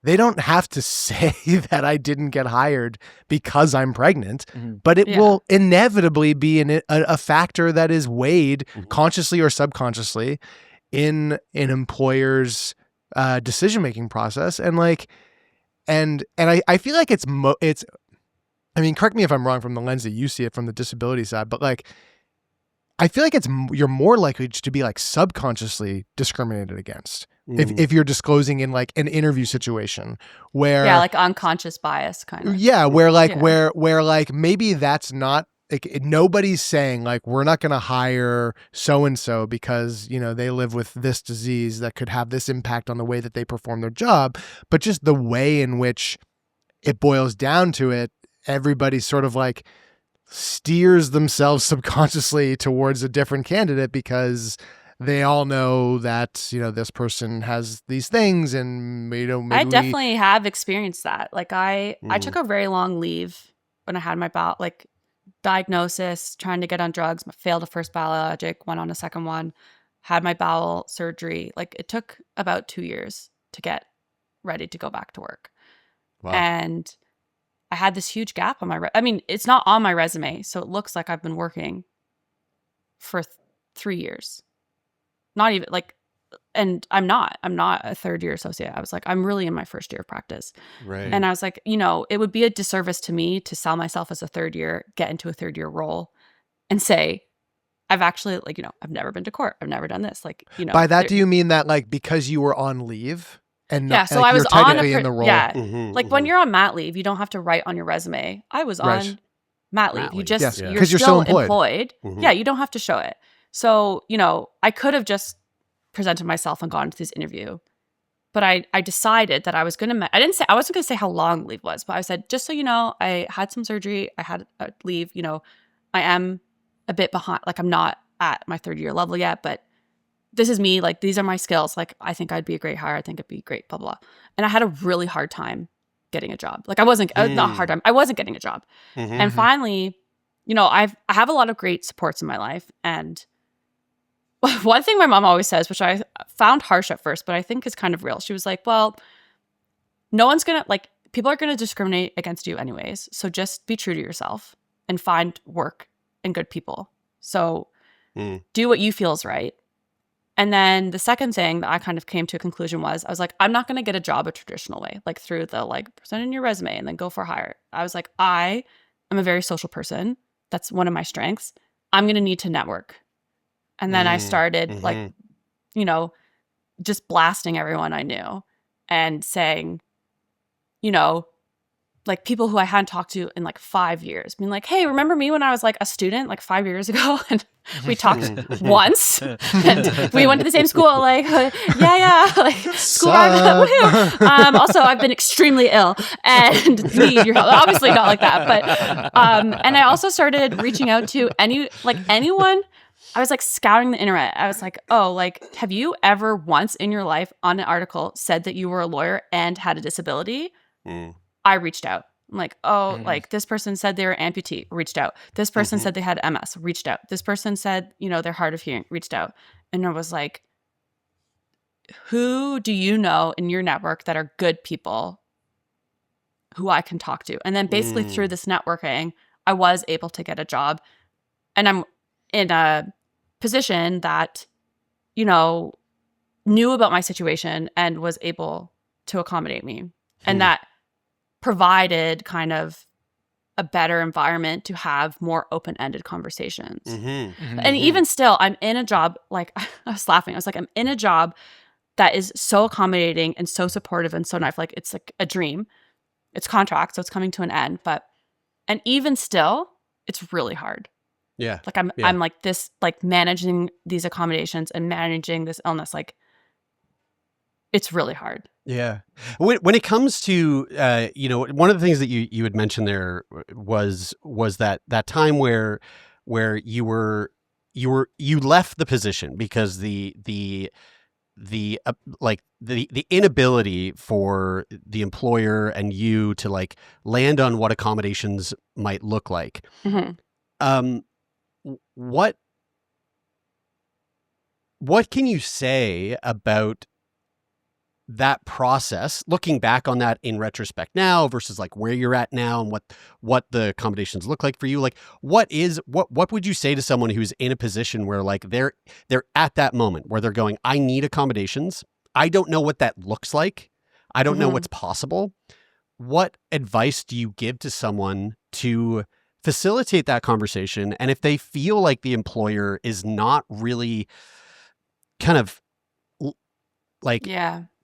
they don't have to say that I didn't get hired because I'm pregnant, but it will inevitably be a factor that is weighed consciously or subconsciously in an employer's decision-making process. And like, and I feel like it's, I mean, correct me if I'm wrong from the lens that you see it from the disability side, but like, I feel like you're more likely to be like subconsciously discriminated against if you're disclosing in like an interview situation where like unconscious bias kind of. Yeah, where like where like maybe that's not like nobody's saying like we're not going to hire so and so because, you know, they live with this disease that could have this impact on the way that they perform their job, but just the way in which it boils down to it, everybody sort of like steers themselves subconsciously towards a different candidate because they all know that, you know, this person has these things, and I definitely have experienced that. Like I took a very long leave when I had my like diagnosis, trying to get on drugs, failed a first biologic, went on a second one, had my bowel surgery. Like it took about 2 years to get ready to go back to work. Wow. And I had this huge gap on my I mean, it's not on my resume, so it looks like I've been working for 3 years. Not even like, and I'm not a third year associate. I was like, I'm really in my first year of practice. Right. And I was like, you know, it would be a disservice to me to sell myself as a third year, get into a third year role and say, I've actually, like, you know, I've never been to court. I've never done this. Like, you know. By that, do you mean that like because you were on leave? And not, so like, I was on in the role. Yeah. Like when you're on mat leave, you don't have to write on your resume, I was on mat leave. You just, you're still employed. Yeah. You don't have to show it. So, I could have just presented myself and gone to this interview, but I decided that I was going to, I wasn't going to say how long leave was, but I said, just so you know, I had some surgery, I had a leave, I am a bit behind, like I'm not at my 3rd-year level yet, but this is me, like these are my skills. Like I think I'd be a great hire. I think it'd be great, blah, blah. And I had a really hard time getting a job. Like I wasn't, not a hard time, I wasn't getting a job. And finally, I have a lot of great supports in my life. And one thing my mom always says, which I found harsh at first, but I think is kind of real. She was like, well, no one's going to, like, people are going to discriminate against you anyways. So just be true to yourself and find work and good people. So do what you feel is right. And then the second thing that I kind of came to a conclusion was, I was like, I'm not going to get a job a traditional way, like through the like present in your resume and then go for hire. I was like, I am a very social person. That's one of my strengths. I'm going to need to network. And then I started like, just blasting everyone I knew and saying, like people who I hadn't talked to in like 5 years, being like, hey, remember me when I was like a student like 5 years ago? And we talked once and we went to the same school. Like, yeah, like school. Also, I've been extremely ill and need your help. Obviously not like that, but and I also started reaching out to anyone. I was like scouring the internet. I was like, oh, like, have you ever once in your life on an article said that you were a lawyer and had a disability? I reached out. I'm like, oh, like this person said they were amputee, reached out. This person said they had MS, reached out. This person said, they're hard of hearing, reached out. And I was like, who do you know in your network that are good people who I can talk to? And then basically through this networking, I was able to get a job. And I'm in a position that, knew about my situation and was able to accommodate me. And that provided kind of a better environment to have more open-ended conversations. And even still, I'm in a job, like I was laughing. I was like, I'm in a job that is so accommodating and so supportive and so nice. Like it's like a dream. It's contract, so it's coming to an end. And even still, it's really hard. Yeah. Like I'm like this, like managing these accommodations and managing this illness, like it's really hard. Yeah. When it comes to, one of the things that you had mentioned there was that time where you left the position because the inability for the employer and you to like land on what accommodations might look like. What can you say about that process, looking back on that in retrospect now versus like where you're at now and what the accommodations look like for you? Like what would you say to someone who's in a position where like they're at that moment where they're going, I need accommodations. I don't know what that looks like. I don't know what's possible. What advice do you give to someone to facilitate that conversation? And if they feel like the employer is not really kind of like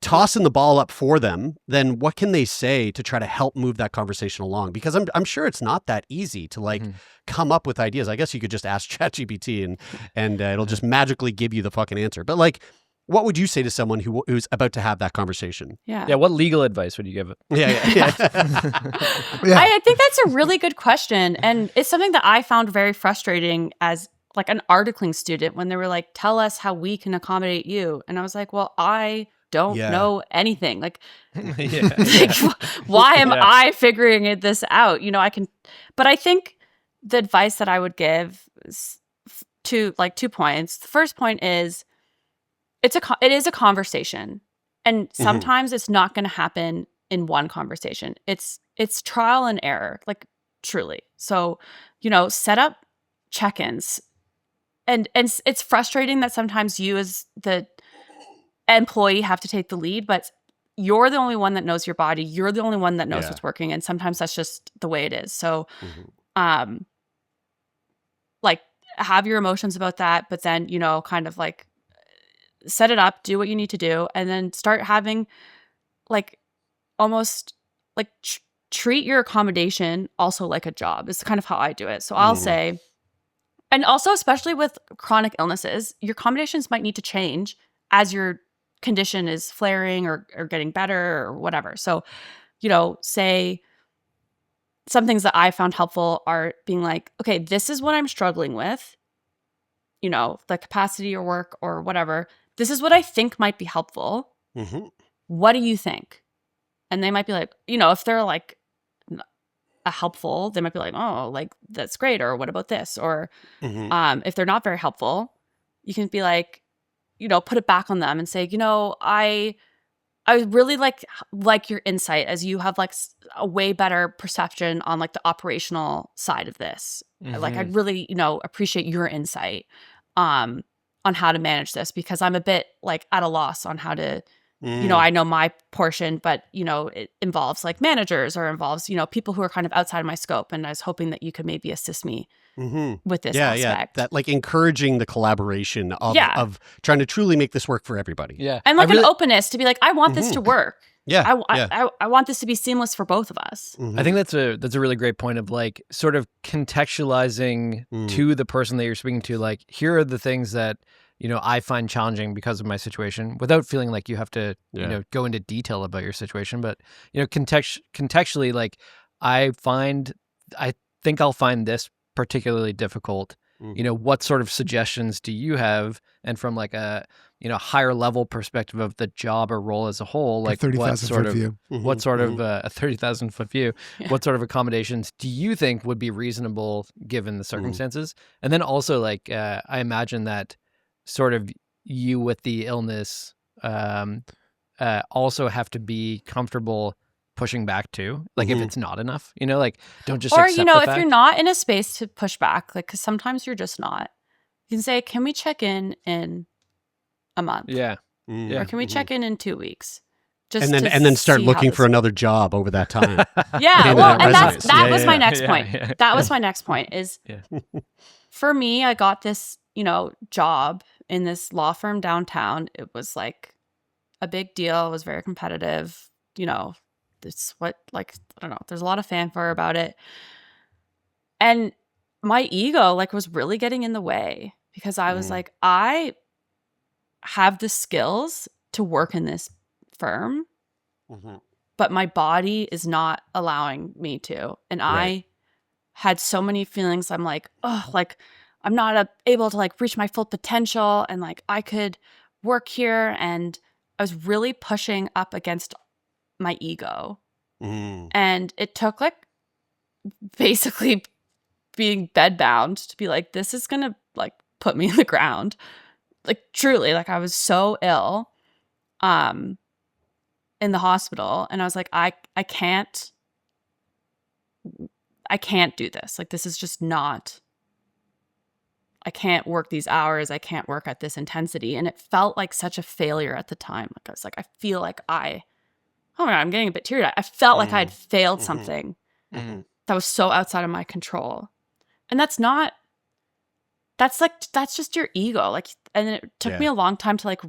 tossing the ball up for them, then what can they say to try to help move that conversation along? Because I'm sure it's not that easy to like come up with ideas. I guess you could just ask ChatGPT and it'll just magically give you the fucking answer. But like, what would you say to someone who's about to have that conversation? Yeah. What legal advice would you give it? Yeah. I think that's a really good question. And it's something that I found very frustrating as like an articling student when they were like, tell us how we can accommodate you. And I was like, well, I don't know anything. Like, why am I figuring this out? But I think the advice that I would give is to like 2 points. The first point is it is a conversation. And sometimes it's not going to happen in one conversation. It's trial and error, like truly. So, set up check-ins. And it's frustrating that sometimes you as the employee have to take the lead, but you're the only one that knows your body. You're the only one that knows what's working. And sometimes that's just the way it is. So, like have your emotions about that, but then, kind of like set it up, do what you need to do, and then start having like almost like treat your accommodation also like a job. It's kind of how I do it. So I'll say, And also, especially with chronic illnesses, your accommodations might need to change as your condition is flaring or getting better or whatever. So, say some things that I found helpful are being like, okay, this is what I'm struggling with, the capacity or work or whatever. This is what I think might be helpful. Mm-hmm. What do you think? And they might be like, if they're like helpful, they might be like, oh, like that's great. Or what about this? Or if they're not very helpful, you can be like, put it back on them and say, I really like your insight, as you have like a way better perception on like the operational side of this. Like I'd really, appreciate your insight on how to manage this, because I'm a bit like at a loss on how to, I know my portion, but it involves like managers or involves, people who are kind of outside of my scope. And I was hoping that you could maybe assist me with this aspect. Yeah, that like encouraging the collaboration of trying to truly make this work for everybody. Yeah. And like an openness to be like, I want this to work. Yeah. I want this to be seamless for both of us. I think that's a really great point of like sort of contextualizing to the person that you're speaking to, like, here are the things that, I find challenging because of my situation, without feeling like you have to, go into detail about your situation. But, contextually, like, I think I'll find this particularly difficult. What sort of suggestions do you have? And from like a, higher level perspective of the job or role as a whole, like a 30,000-foot view. What sort of a 30,000-foot view, what sort of accommodations do you think would be reasonable given the circumstances? And then also like, I imagine that sort of you with the illness also have to be comfortable pushing back too, like if it's not enough, like don't just accept the fact. If you're not in a space to push back, like, because sometimes you're just not, you can say, can we check in a month? Or can we check in 2 weeks? Just and then start looking for another job over that time. Well, and that was my next point. That was my next point is for me, I got this, job in this law firm downtown. It was like a big deal. It was very competitive, it's what, like, I don't know, there's a lot of fanfare about it. And my ego, like, was really getting in the way, because I was like, I have the skills to work in this firm, but my body is not allowing me to. And I had so many feelings. I'm like, oh, like, I'm not able to like reach my full potential, and like I could work here. And I was really pushing up against my ego. And it took like basically being bedbound to be like, this is gonna like put me in the ground. Like, truly, like, I was so ill in the hospital, and I was like, I can't do this. Like, this is just not, I can't work these hours. I can't work at this intensity. And it felt like such a failure at the time. Like, I was like, I feel like oh my God, I'm getting a bit teary-eyed. I felt like I had failed something that was so outside of my control. And that's just your ego. Like, and it took me a long time to like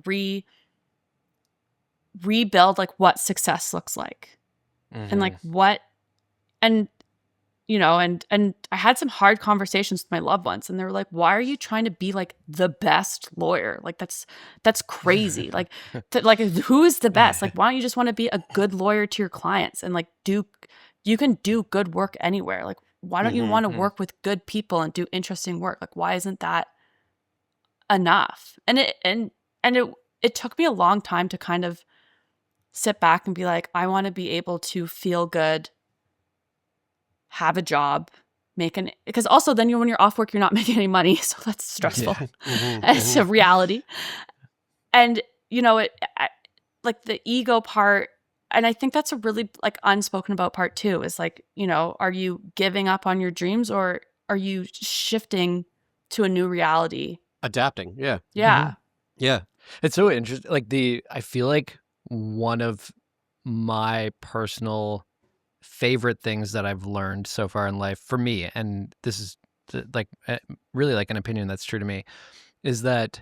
rebuild like what success looks like. And like what, and and I had some hard conversations with my loved ones, and they were like, why are you trying to be like the best lawyer? Like, that's crazy. Like, who is the best? Like, why don't you just want to be a good lawyer to your clients and like you can do good work anywhere. Like, why don't you want to work with good people and do interesting work? Like, why isn't that enough? And it took me a long time to kind of sit back and be like, I want to be able to feel good, have a job, because also then when you're off work, you're not making any money. So that's stressful. It's a reality. And, like the ego part, and I think that's a really like unspoken about part too, is like, are you giving up on your dreams, or are you shifting to a new reality? Adapting. Yeah. Yeah. Yeah. It's so interesting. Like I feel like one of my personal favorite things that I've learned so far in life, for me, and this is like really like an opinion that's true to me, is that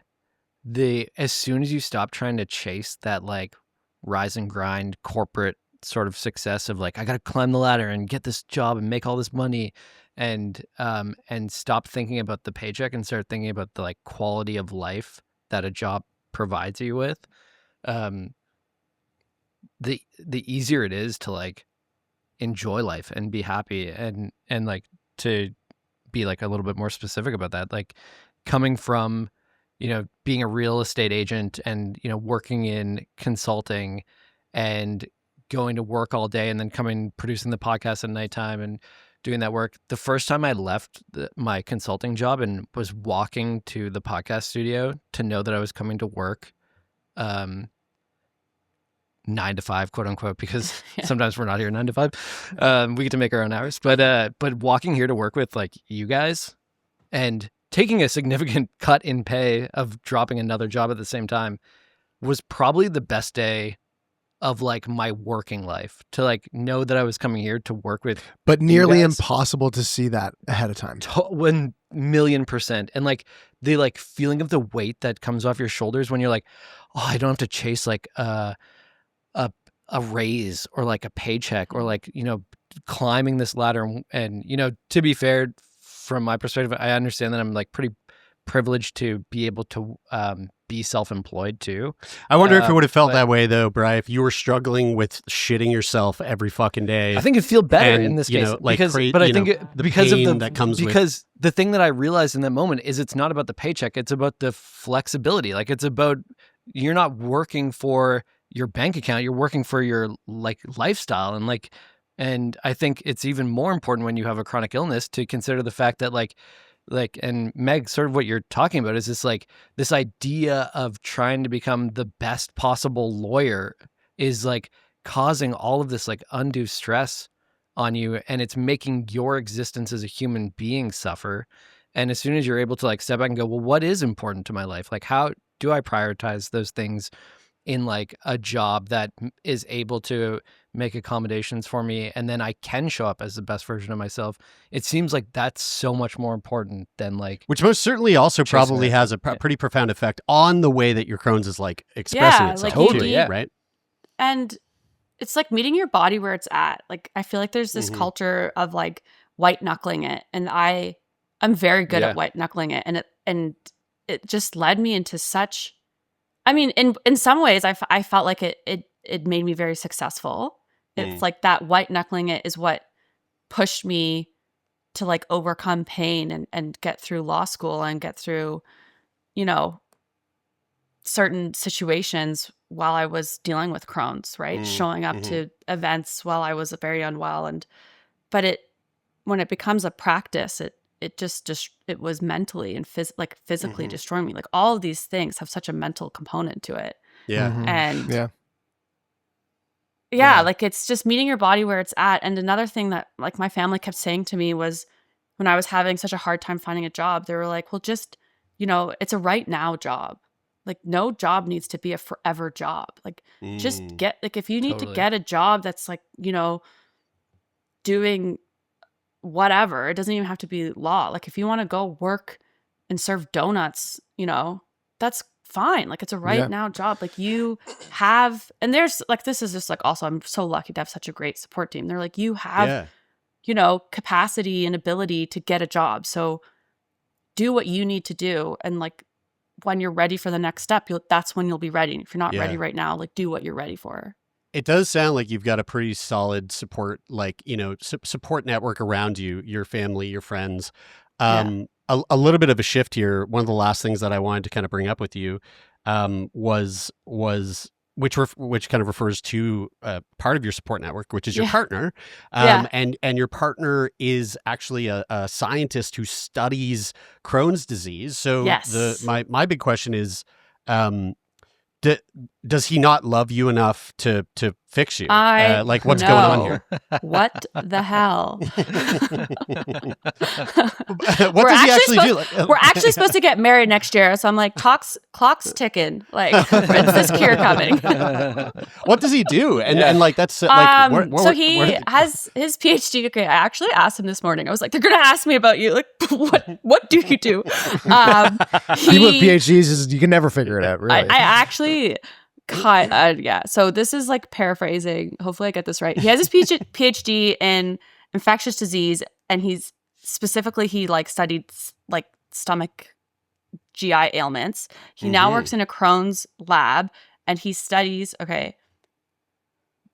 as soon as you stop trying to chase that like rise and grind corporate sort of success of like, I got to climb the ladder and get this job and make all this money and stop thinking about the paycheck and start thinking about the like quality of life that a job provides you with, the easier it is to like enjoy life and be happy and like to be like a little bit more specific about that. Like coming from, being a real estate agent and, working in consulting and going to work all day and then producing the podcast at nighttime and doing that work. The first time I left my consulting job and was walking to the podcast studio to know that I was coming to work 9 to 5, quote unquote, because sometimes we're not here 9 to 5. We get to make our own hours, but walking here to work with like you guys and taking a significant cut in pay of dropping another job at the same time was probably the best day of like my working life, to like know that I was coming here to work with. But nearly impossible to see that ahead of time. 1,000,000%. And like the like feeling of the weight that comes off your shoulders when you're like, oh, I don't have to chase like a raise or like a paycheck or like, climbing this ladder. And, to be fair, from my perspective, I understand that I'm like pretty privileged to be able to be self-employed too. I wonder if it would have felt that way though, Bri, if you were struggling with shitting yourself every fucking day. I think it'd feel better in this case, because the thing that I realized in that moment is it's not about the paycheck, it's about the flexibility. Like it's about, you're not working for your bank account, you're working for your like lifestyle. And I think it's even more important when you have a chronic illness to consider the fact that and Meg, sort of what you're talking about is this idea of trying to become the best possible lawyer is like causing all of this like undue stress on you, and it's making your existence as a human being suffer. And as soon as you're able to like step back and go, well, what is important to my life? Like, how do I prioritize those things in like a job that is able to make accommodations for me, and then I can show up as the best version of myself? It seems like that's so much more important than like, which most certainly also probably has a pretty profound effect on the way that your Crohn's is like expressing itself. Like totally, right? And it's like meeting your body where it's at. Like I feel like there's this culture of like white knuckling it, and I'm very good at white knuckling it, and it just led me into such. I mean, in some ways, I felt like it made me very successful. It's like that white knuckling it is what pushed me to like overcome pain and get through law school and get through, certain situations while I was dealing with Crohn's, right? Showing up to events while I was very unwell. But when it becomes a practice, it was mentally and physically destroying me. Like all of these things have such a mental component to it. Yeah. And yeah, like it's just meeting your body where it's at. And another thing that like my family kept saying to me was when I was having such a hard time finding a job, they were like, well, just, it's a right now job. Like no job needs to be a forever job. Like just get, like if you need to get a job that's like, doing whatever, it doesn't even have to be law. Like if you want to go work and serve donuts, that's fine. Like it's a right now job. Like you have, and there's like, this is just like, also, I'm so lucky to have such a great support team. They're like, you have, capacity and ability to get a job. So do what you need to do. And like, when you're ready for the next step, that's when you'll be ready. If you're not ready right now, like do what you're ready for. It does sound like you've got a pretty solid support, like, support network around you, your family, your friends. A little bit of a shift here. One of the last things that I wanted to kind of bring up with you was which kind of refers to part of your support network, which is your partner. And your partner is actually a scientist who studies Crohn's disease. So my big question is, does he not love you enough to fix you? Like what's going on here? What the hell? What does he actually do? We're actually supposed to get married next year. So I'm like, clock's ticking. Like, when's this cure coming? What does he do? And like, that's so he has his PhD degree. I actually asked him this morning. I was like, they're going to ask me about you. Like, what do you do? People with PhDs, you can never figure it out, really. I actually so this is like paraphrasing. Hopefully I get this right. He has his PhD in infectious disease, and he's specifically he like studied like stomach GI ailments. He now works in a Crohn's lab, and he studies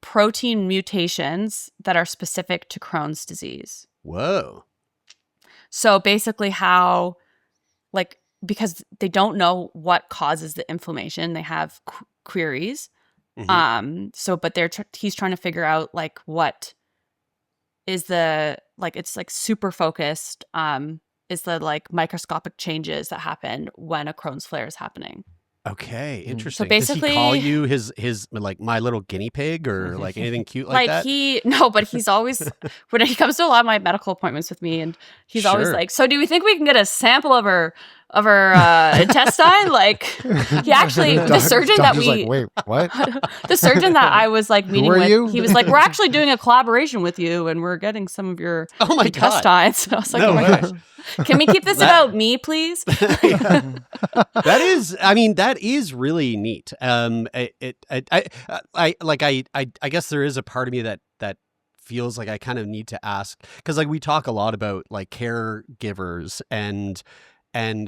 protein mutations that are specific to Crohn's disease. Whoa. So basically how, like, because they don't know what causes the inflammation, they have queries. But he's trying to figure out like what is the, like, it's like super focused, is the like microscopic changes that happen when a Crohn's flare is happening. Okay, interesting. So basically, does he call you his like my little guinea pig or like anything cute like that? But he's always when he comes to a lot of my medical appointments with me, and he's always like, "So do we think we can get a sample of her intestine?" Like he actually the surgeon that we like, wait, what? The surgeon that I was like meeting with, you? He was like, "We're actually doing a collaboration with you, and we're getting some of your intestines." I was like, no "Oh my gosh. Can we keep this about me, please?" That is really neat. I guess there is a part of me that feels like I kind of need to ask, because like we talk a lot about like caregivers and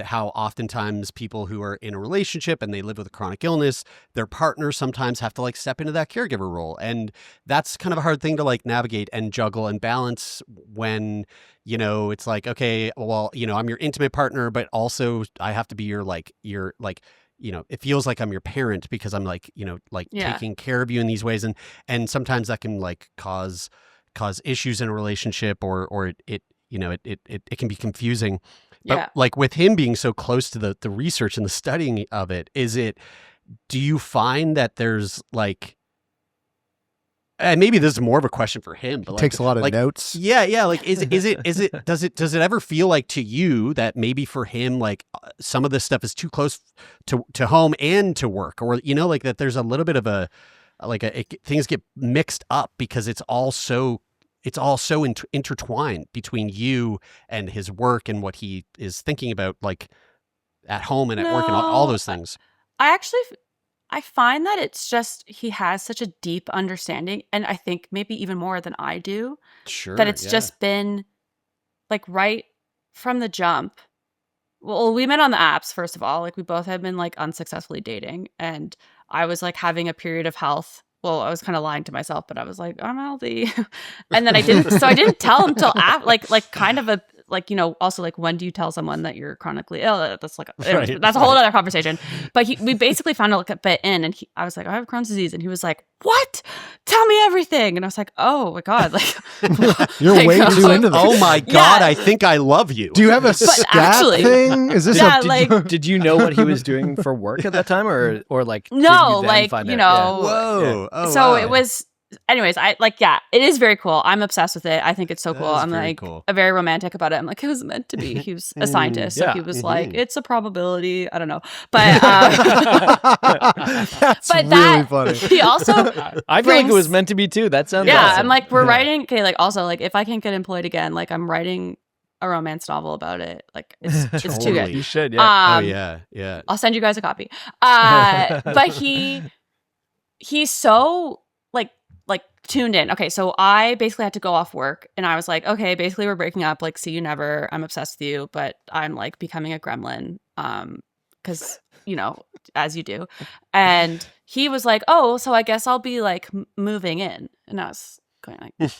how oftentimes people who are in a relationship and they live with a chronic illness, their partners sometimes have to like step into that caregiver role. And that's kind of a hard thing to like navigate and juggle and balance when, you know, it's like, okay, well, you know, I'm your intimate partner, but also I have to be your you know, it feels like I'm your parent because I'm like, you know, like taking care of you in these ways. And sometimes that can like cause issues in a relationship or it can be confusing. But like with him being so close to the research and the studying of it, do you find that there's like, and maybe this is more of a question for him, but like, takes a lot of notes. Yeah. Like, does it ever feel like to you that maybe for him, like some of this stuff is too close to home and to work, or, you know, like that there's a little bit of things get mixed up because it's all so intertwined between you and his work and what he is thinking about, like at home and at work and all those things. I find that it's just he has such a deep understanding, and I think maybe even more than I do. Sure. That it's just been like right from the jump. Well, we met on the apps, first of all. Like we both had been like unsuccessfully dating, and I was like having a period of health. Well, I was kind of lying to myself, but I was like, I'm healthy. And then I didn't. So I didn't tell him till after, like kind of a, like, you know, also like, when do you tell someone that you're chronically ill? That's like, that's a whole other conversation. But we basically found out like a bit in, and I was like, I have Crohn's disease. And he was like, what? Tell me everything. And I was like, oh my God. Like, you're like, way too into this. Oh my God. I think I love you. Do you have a scat thing? Is this did you know what he was doing for work at that time or like, no, like, you know, whoa. Oh, so it was, anyways, it is very cool. I'm obsessed with it. I think it's so cool. I'm like a very romantic about it. I'm like, it was meant to be. He was a scientist. So he was like, it's a probability. I don't know. But that's really funny. He also I feel like it was meant to be too. That sounds awesome. I'm like, we're writing, like also like if I can't get employed again, like I'm writing a romance novel about it. Like it's too good. You should, yeah. Yeah. I'll send you guys a copy. But he's so like tuned in. Okay, so I basically had to go off work, and I was like, okay, basically we're breaking up. Like, see you never. I'm obsessed with you, but I'm like becoming a gremlin, because you know, as you do. And he was like, oh, so I guess I'll be like moving in, and I was going like,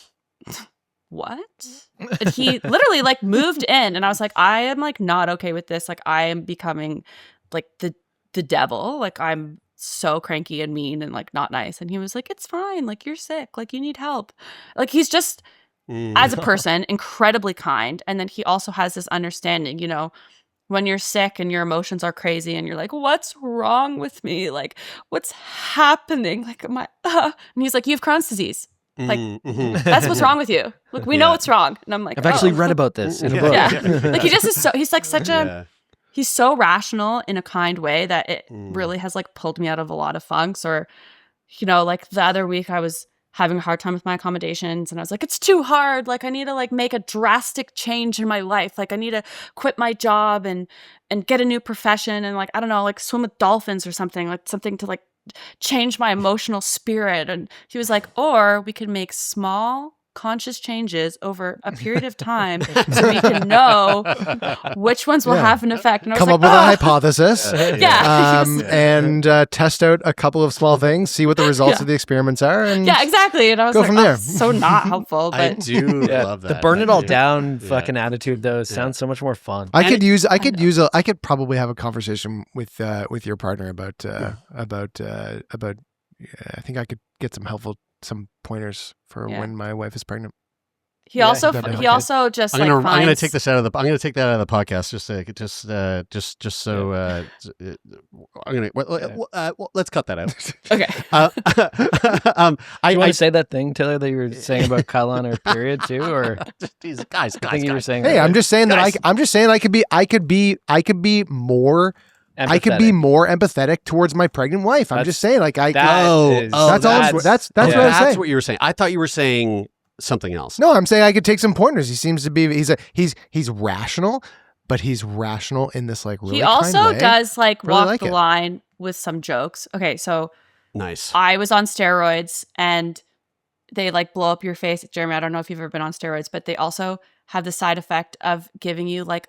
what? And he literally like moved in, and I was like, I am like not okay with this. Like, I am becoming like the devil. Like, I'm so cranky and mean and like not nice. And he was like, it's fine, like you're sick, like you need help. Like he's just as a person incredibly kind. And then he also has this understanding, you know, when you're sick and your emotions are crazy and you're like, what's wrong with me, like what's happening, like and he's like, you have Crohn's disease, like that's what's wrong with you, like we know what's wrong. And I'm like, I've actually read about this in a book. Like he just is so, he's like such a he's so rational in a kind way that it really has like pulled me out of a lot of funks. Or, you know, like the other week I was having a hard time with my accommodations, and I was like, it's too hard. Like I need to like make a drastic change in my life. Like I need to quit my job and get a new profession and like, I don't know, like swim with dolphins or something to like change my emotional spirit. And he was like, or we could make small conscious changes over a period of time so we can know which ones will have an effect. And I was come like, up with a hypothesis. And test out a couple of small things, see what the results of the experiments are. And exactly. And I was go like, from there. So not helpful. But I do love that. The burn it all down fucking attitude, though, sounds so much more fun. I could probably have a conversation with your partner about I think I could get some pointers for when my wife is pregnant. He also just I'm gonna take that out of the podcast just so let's cut that out. Okay. You want to say that thing, Taylor, that you were saying about Kylan or period too, or guys? You were saying. Hey, I'm just saying that I could be more. Empathetic. I could be more empathetic towards my pregnant wife. I'm just saying, that's what I was saying. What you were saying. I thought you were saying something else. No, I'm saying I could take some pointers. He seems to be he's rational, but he's rational in this like really he also kind way. does like really walk the line with some jokes. Okay, so nice. I was on steroids and they like blow up your face. Jeremy, I don't know if you've ever been on steroids, but they also have the side effect of giving you like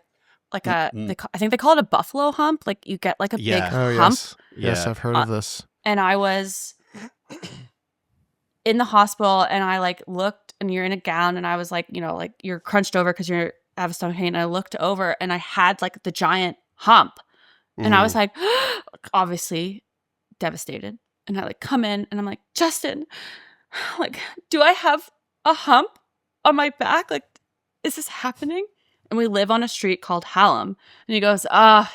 I think they call it a buffalo hump. Like you get like a big hump. Yes, I've heard of this. And I was in the hospital and I like looked and you're in a gown and I was like, like you're crunched over because you have a stomach pain. And I looked over and I had like the giant hump. And I was like, obviously devastated. And I like come in and I'm like, Justin, like, do I have a hump on my back? Like, is this happening? And we live on a street called Hallam. And he goes,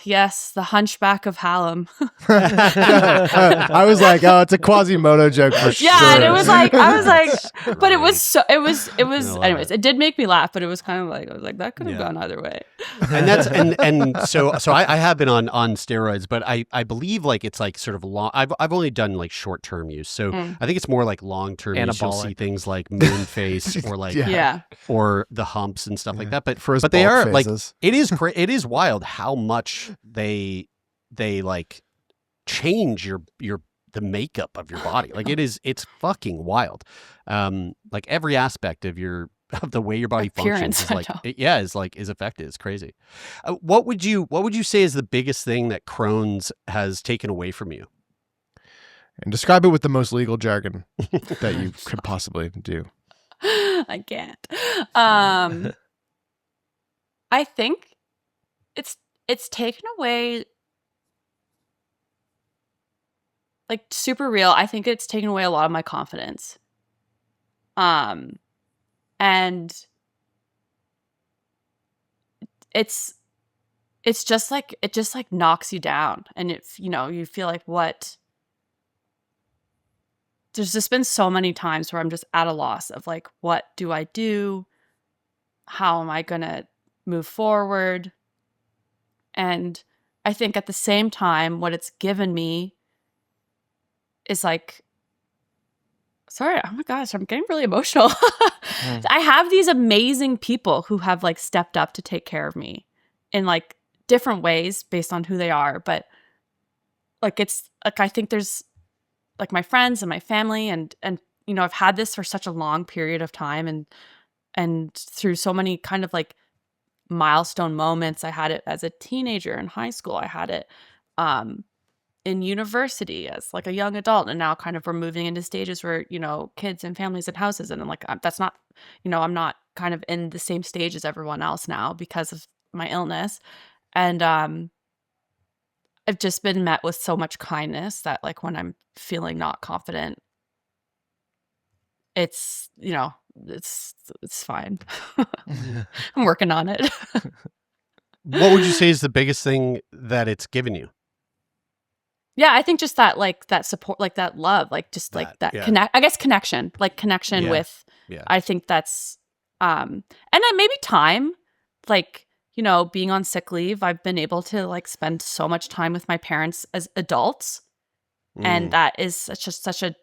yes, the Hunchback of Hallam. I was like, it's a Quasimodo joke for sure. Yeah, and it was like, I was like, but it was, anyways, it did make me laugh, but it was kind of like, I was like, that could have gone either way. And that's, and so I have been on steroids, but I believe like it's like sort of long, I've only done like short-term use. So I think it's more like long-term use. You'll see things like moon face or like, or the humps and stuff like that. But they are phases. Like, it is wild how much they like change the makeup of your body. Like it's fucking wild. Like every aspect of the way your body functions is like is affected. It's crazy. What would you say is the biggest thing that Crohn's has taken away from you? And describe it with the most legal jargon that you could possibly do. I can't. I think it's taken away, like super real. I think it's taken away a lot of my confidence. And it's just like, it just like knocks you down. And if, you feel like there's just been so many times where I'm just at a loss of like, what do I do? How am I going to move forward? And I think at the same time, what it's given me is like, sorry, oh my gosh, I'm getting really emotional. I have these amazing people who have like stepped up to take care of me in like different ways based on who they are. But like, it's like, I think there's like my friends and my family and I've had this for such a long period of time and through so many kind of like milestone moments. I had it as a teenager in high school. I had it in university as like a young adult, and now kind of we're moving into stages where kids and families and houses, and I'm like, that's not, I'm not kind of in the same stage as everyone else now because of my illness. And I've just been met with so much kindness that like when I'm feeling not confident, it's it's fine. I'm working on it. What would you say is the biggest thing that it's given you? Yeah, I think just that, like, that support, like that love, like just like that connection with, I think that's, and then maybe time, like, being on sick leave, I've been able to like spend so much time with my parents as adults. And that is just such a,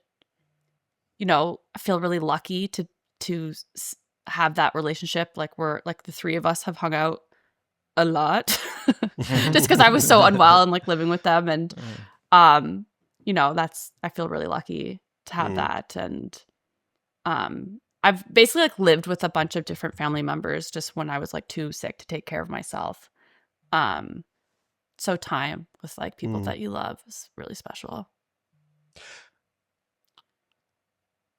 I feel really lucky to have that relationship. Like we're like the three of us have hung out a lot just because I was so unwell and like living with them. And, I feel really lucky to have that. And, I've basically like lived with a bunch of different family members just when I was like too sick to take care of myself. So time with like people that you love is really special.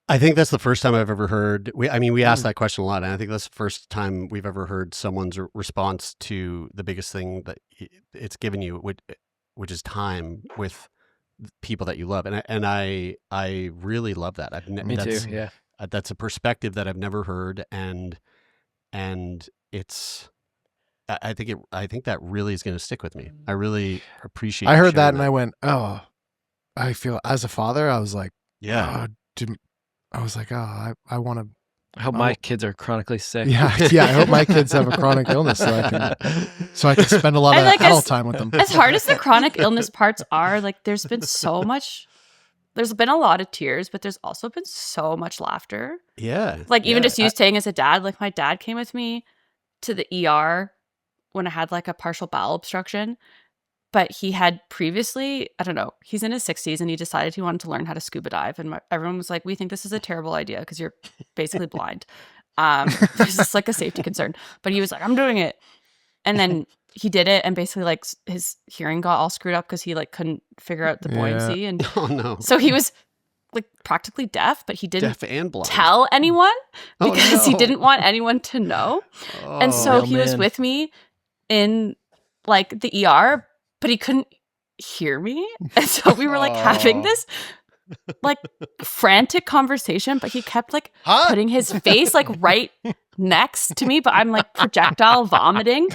I think that's the first time I've ever heard. We asked that question a lot, and I think that's the first time we've ever heard someone's response to the biggest thing that it's given you, which is time with people that you love, and I really love that. Me too. Yeah, that's a perspective that I've never heard, and it's. I think that really is going to stick with me. I really appreciate. I heard that and I went, oh, I feel as a father. I was like, yeah. I was like, oh, I want to. I hope my kids are chronically sick. Yeah. I hope my kids have a chronic illness so I can spend a lot of adult time with them. As hard as the chronic illness parts are, like, there's been so much. There's been a lot of tears, but there's also been so much laughter. Yeah. Like even just you staying as a dad. Like my dad came with me to the ER when I had like a partial bowel obstruction. But he had previously, I don't know, he's in his 60s and he decided he wanted to learn how to scuba dive. And everyone was like, we think this is a terrible idea because you're basically blind. It's just like a safety concern. But he was like, I'm doing it. And then he did it. And basically like his hearing got all screwed up because he like couldn't figure out the buoyancy. And oh no. So he was like practically deaf, but he didn't deaf and blind. Tell anyone because he didn't want anyone to know. And so he was with me in like the ER, but he couldn't hear me. And so we were like having this like frantic conversation, but he kept like putting his face like right next to me, but I'm like projectile vomiting.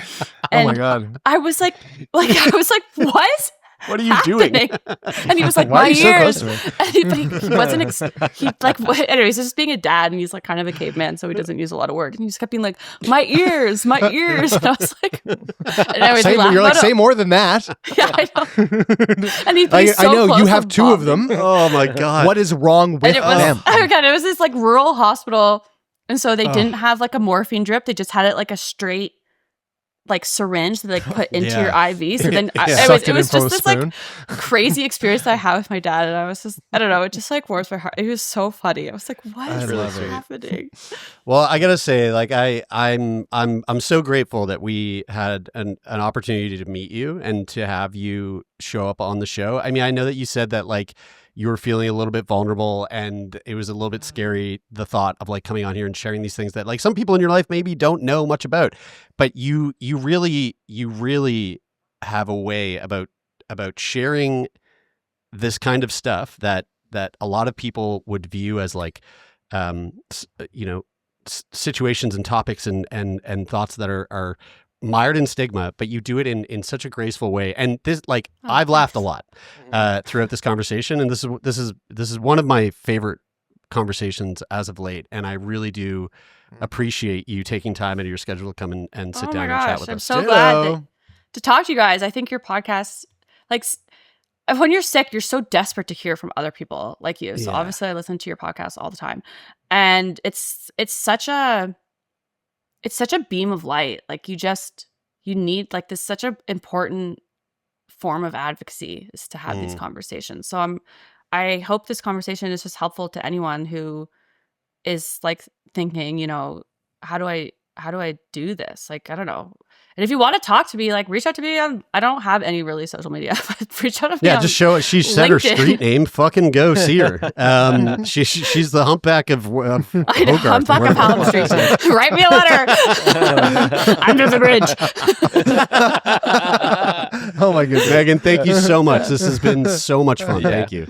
And oh my God. I was like, what? What are you doing? And he was like, my ears. But he wasn't, anyways, he's just being a dad and he's like kind of a caveman, so he doesn't use a lot of words. And he just kept being like, my ears. And I was like, anyways, you're like, say more than that. Yeah, I know. And he'd be so I know, close you have two of them. Oh my God. What is wrong with them? Oh God, it was this like rural hospital. And so they didn't have like a morphine drip. They just had it like a straight like syringe that they put into your IV. So then it was just this like crazy experience that I had with my dad. And I was just, I don't know, it just like warms my heart. It was so funny. I was like, what is happening? Well, I gotta say, like I'm so grateful that we had an opportunity to meet you and to have you show up on the show. I mean, I know that you said that like you were feeling a little bit vulnerable and it was a little bit scary, the thought of like coming on here and sharing these things that like some people in your life maybe don't know much about, but you really have a way about sharing this kind of stuff that a lot of people would view as like, situations and topics and thoughts that are mired in stigma, but you do it in such a graceful way. And this, like, I've laughed a lot throughout this conversation, and this is one of my favorite conversations as of late. And I really do appreciate you taking time out of your schedule to come and sit down and chat with us. I'm so glad to talk to you guys. I think your podcast, like, when you're sick, you're so desperate to hear from other people like you. So obviously, I listen to your podcast all the time, and it's such a beam of light. Like you need like this such a important form of advocacy is to have these conversations. So I hope this conversation is just helpful to anyone who is like thinking, how do I do this? Like, I don't know. And if you want to talk to me, like reach out to me on, I don't have any really social media, but reach out to me. Yeah, just show it. She said her street name. Fucking go see her. She's the Humpback of Humpback of Hallam Street. Write me a letter. Under the bridge. Oh my goodness. Megan, thank you so much. This has been so much fun. Thank you.